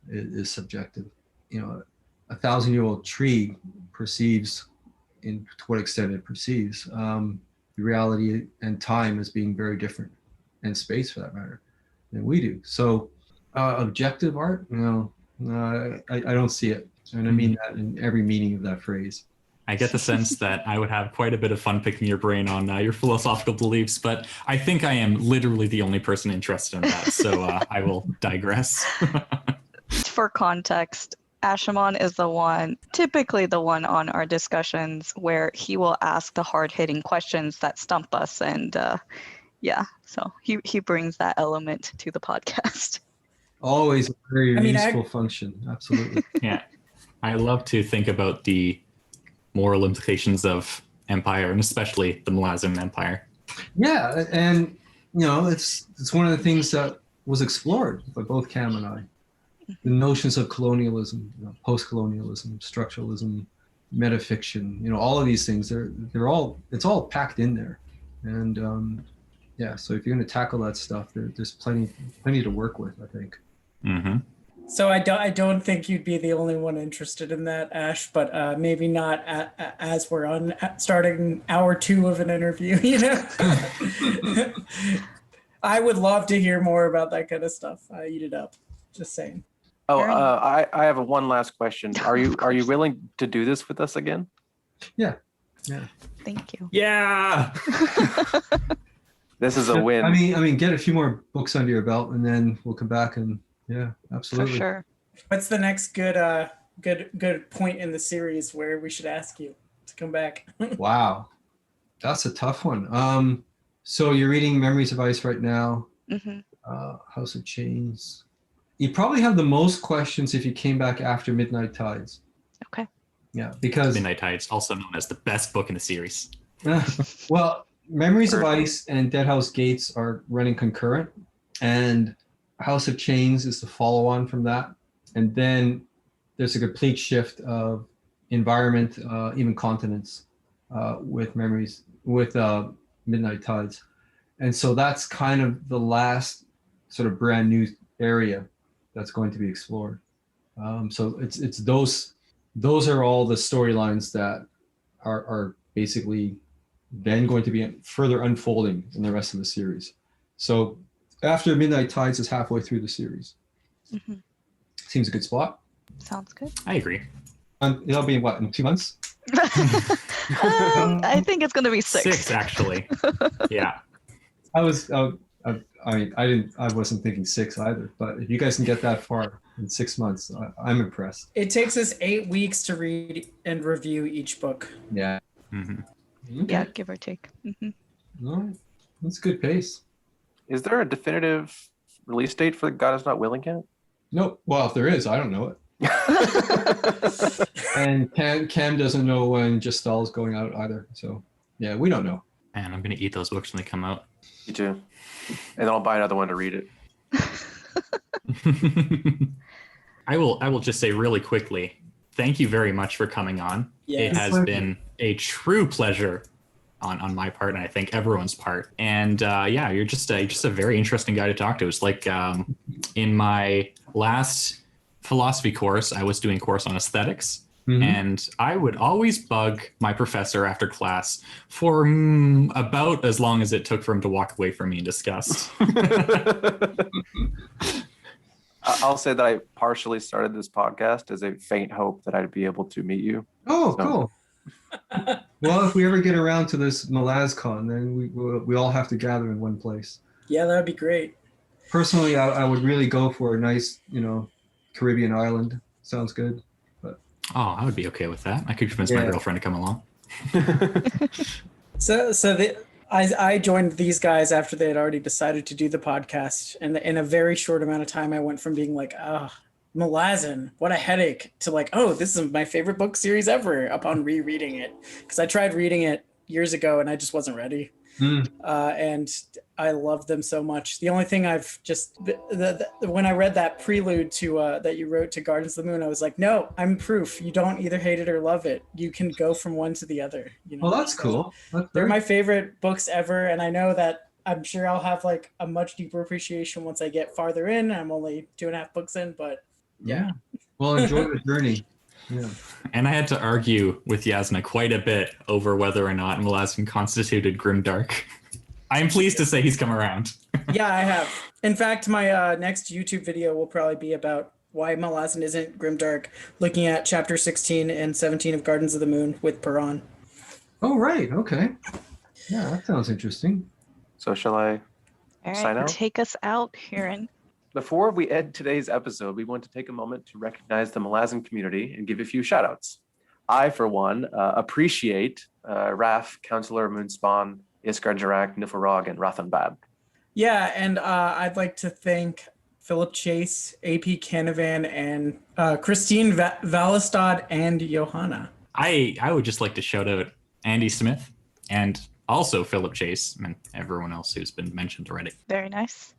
is subjective. A 1,000-year-old tree perceives, to what extent it perceives, reality and time as being very different, and space for that matter, than we do. So objective art, I don't see it, and I mean that in every meaning of that phrase. I get the sense that I would have quite a bit of fun picking your brain on your philosophical beliefs, but I think I am literally the only person interested in that, so I will digress. For context, Ashaman is typically the one on our discussions where he will ask the hard-hitting questions that stump us, and so he brings that element to the podcast. Always a very useful function, absolutely. Yeah, I love to think about the moral implications of empire, and especially the Malazan Empire. Yeah, and it's one of the things that was explored by both Cam and I. The notions of colonialism, post-colonialism, structuralism, metafiction, all of these things, it's all packed in there. And so if you're going to tackle that stuff, there's plenty to work with, I think. Mm-hmm. So I don't think you'd be the only one interested in that, Ash, but maybe not as we're on starting hour 2 of an interview, I would love to hear more about that kind of stuff. I eat it up. Just saying. Oh, I have one last question. Are you willing to do this with us again? Yeah. Thank you. Yeah. This is a win. I mean, get a few more books under your belt, and then we'll come back and absolutely. For sure. What's the next good point in the series where we should ask you to come back? Wow, that's a tough one. So you're reading Memories of Ice right now. Mm-hmm. House of Chains. You probably have the most questions if you came back after Midnight Tides. Okay. Yeah, because Midnight Tides, also known as the best book in the series. Well, Memories of Ice and Deadhouse Gates are running concurrent, and House of Chains is the follow-on from that. And then there's a complete shift of environment, even continents, with Midnight Tides. And so that's kind of the last sort of brand new area that's going to be explored. So it's those are all the storylines that are basically then going to be further unfolding in the rest of the series. So after Midnight Tides is halfway through the series. Mm-hmm. Seems a good spot. Sounds good. I agree. It'll be in 2 months? I think it's going to be 6. 6, actually. Yeah. I wasn't thinking 6 either, but if you guys can get that far in 6 months, I'm impressed. It takes us 8 weeks to read and review each book. Yeah. Mm-hmm. Okay. Yeah, give or take. Mm-hmm. All right. That's good pace. Is there a definitive release date for God Is Not Willing yet? Nope. Well, if there is, I don't know it. And Cam doesn't know when Gestal is going out either. So yeah, we don't know. Man, I'm going to eat those books when they come out. Me too. And then I'll buy another one to read it. I will just say really quickly, thank you very much for coming on. Yes. It has been a true pleasure on my part, and I think everyone's part. And you're just a very interesting guy to talk to. It's like in my last philosophy course, I was doing a course on aesthetics. Mm-hmm. And I would always bug my professor after class for about as long as it took for him to walk away from me in disgust. I'll say that I partially started this podcast as a faint hope that I'd be able to meet you. Oh, cool. Well, if we ever get around to this MalazCon, then we all have to gather in one place. Yeah, that'd be great. Personally, I would really go for a nice, Caribbean island. Sounds good. Oh, I would be okay with that. I could convince my girlfriend to come along. I joined these guys after they had already decided to do the podcast, and in a very short amount of time, I went from being like, Malazan, what a headache, to like, oh, this is my favorite book series ever upon rereading it, because I tried reading it years ago and I just wasn't ready. And I loved them so much. The only thing I've just when I read that prelude to that you wrote to Gardens of the Moon, I was like, no, I'm proof. You don't either hate it or love it. You can go from one to the other. Well, that's cool. They're my favorite books ever, and I know that I'm sure I'll have like a much deeper appreciation once I get farther in. I'm only 2.5 books in, but yeah. Well, enjoy the journey. Yeah. And I had to argue with Jasnah quite a bit over whether or not Malazan constituted grimdark. I'm pleased to say he's come around. Yeah, I have. In fact, my next YouTube video will probably be about why Malazan isn't grimdark, looking at chapter 16 and 17 of Gardens of the Moon with Piran. Oh, right. Okay. Yeah, that sounds interesting. So shall I sign out? Take us out, Hurin. Before we end today's episode, we want to take a moment to recognize the Malazan community and give a few shout outs. I, for one, appreciate Raf, Counselor Moonspawn, Iskar Jarak, Niflrog, and Rathanbad. Yeah, and I'd like to thank Philip Chase, AP Canavan, and Christine Valistad and Johanna. I would just like to shout out Andy Smith and also Philip Chase and everyone else who's been mentioned already. Very nice.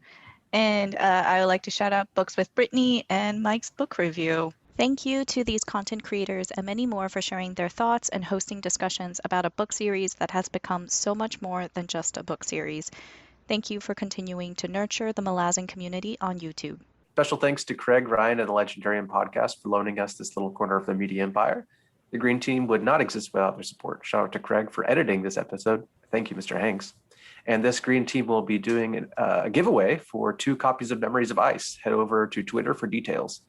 And I would like to shout out Books with Brittany and Mike's book review. Thank you to these content creators and many more for sharing their thoughts and hosting discussions about a book series that has become so much more than just a book series. Thank you for continuing to nurture the Malazan community on YouTube. Special thanks to Craig, Ryan, and the Legendarium Podcast for loaning us this little corner of the media empire. The Green Team would not exist without their support. Shout out to Craig for editing this episode. Thank you, Mr. Hanks. And this Green Team will be doing a giveaway for 2 copies of Memories of Ice. Head over to Twitter for details.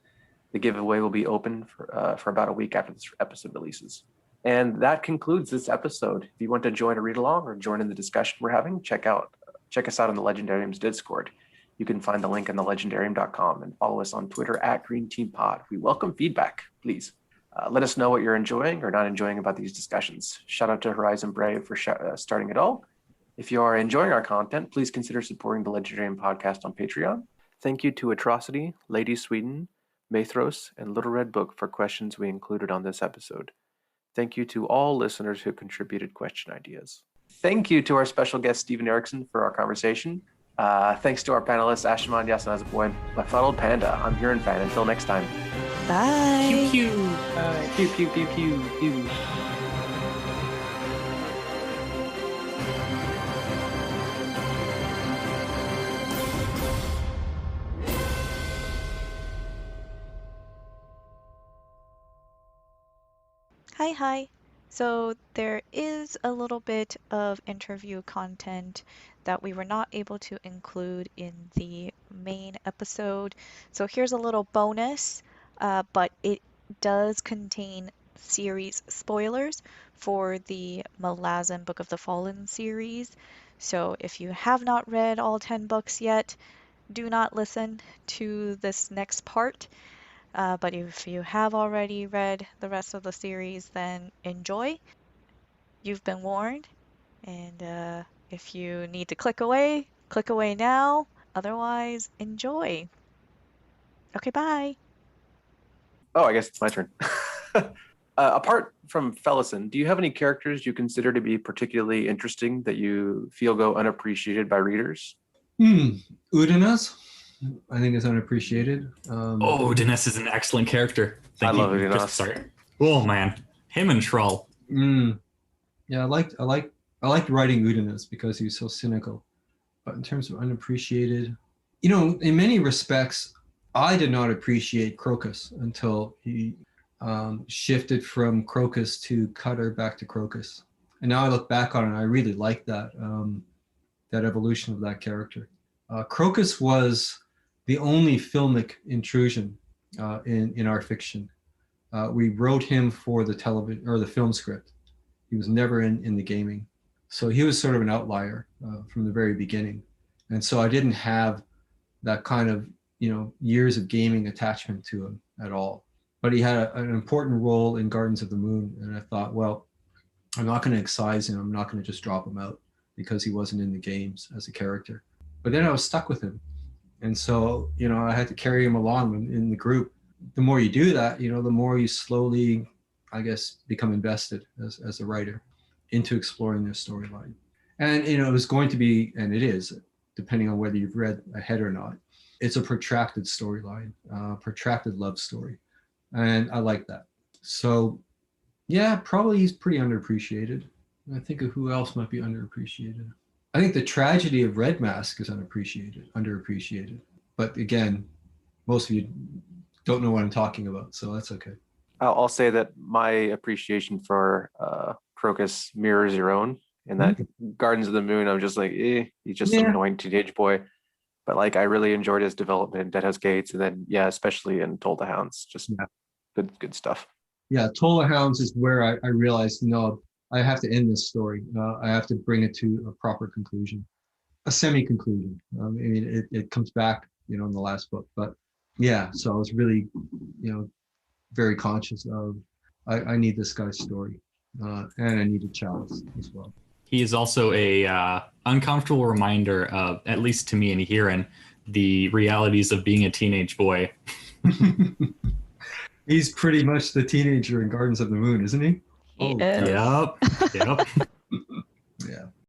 The giveaway will be open for about a week after this episode releases. And that concludes this episode. If you want to join a read along or join in the discussion we're having, check us out on the Legendarium's Discord. You can find the link on thelegendarium.com and follow us on Twitter at Green Team Pod. We welcome feedback, please. Let us know what you're enjoying or not enjoying about these discussions. Shout out to Horizon Brave for starting it all. If you are enjoying our content, please consider supporting the Legendarium Podcast on Patreon. Thank you to Atrocity, Lady Sweden, Mathros, and Little Red Book for questions we included on this episode. Thank you to all listeners who contributed question ideas. Thank you to our special guest, Stephen Erikson, for our conversation. Thanks to our panelists, Ashaman, JasnahAsABoy, and BefuddledPanda. I'm Hurinfan. Until next time. Bye. Pew pew. Bye. Pew, pew, pew, pew, pew. Hi. So there is a little bit of interview content that we were not able to include in the main episode. So here's a little bonus, but it does contain series spoilers for the Malazan Book of the Fallen series. So if you have not read all 10 books yet, do not listen to this next part. But if you have already read the rest of the series, then enjoy. You've been warned. And if you need to click away now. Otherwise, enjoy. Okay, bye. Oh, I guess it's my turn. Apart from Fellison, do you have any characters you consider to be particularly interesting that you feel go unappreciated by readers? Udanas, I think, is unappreciated. Dennis is an excellent character. I love Udanas. Sorry. Oh man, him and Troll. Yeah, I liked writing Udanas because he was so cynical. But in terms of unappreciated, in many respects, I did not appreciate Crocus until he shifted from Crocus to Cutter back to Crocus. And now I look back on it, and I really like that evolution of that character. Crocus was the only filmic intrusion in our fiction. We wrote him for the television or the film script. He was never in the gaming. So he was sort of an outlier from the very beginning. And so I didn't have that kind of, years of gaming attachment to him at all. But he had an important role in Gardens of the Moon. And I thought, well, I'm not going to excise him. I'm not going to just drop him out because he wasn't in the games as a character. But then I was stuck with him. And so, I had to carry him along in the group. The more you do that, the more you slowly, I guess, become invested as a writer into exploring this storyline. And, it was going to be, and it is, depending on whether you've read ahead or not, it's a protracted storyline, protracted love story. And I like that. So, yeah, probably he's pretty underappreciated. I think of who else might be underappreciated. I think the tragedy of Red Mask is underappreciated. But again, most of you don't know what I'm talking about, so that's okay. I'll say that my appreciation for Crocus mirrors your own. In that Gardens of the Moon, I'm just like, he's just some annoying teenage boy. But I really enjoyed his development in Deadhouse Gates, and then especially in Toll the Hounds, just good stuff. Yeah, Toll the Hounds is where I realized, no, I have to end this story. I have to bring it to a proper conclusion, a semi-conclusion. It comes back, in the last book. But so I was really, very conscious of, I need this guy's story, and I needed Chalice as well. He is also a uncomfortable reminder of, at least to me and Hurin, the realities of being a teenage boy. He's pretty much the teenager in Gardens of the Moon, isn't he? He is. Yep. Yeah.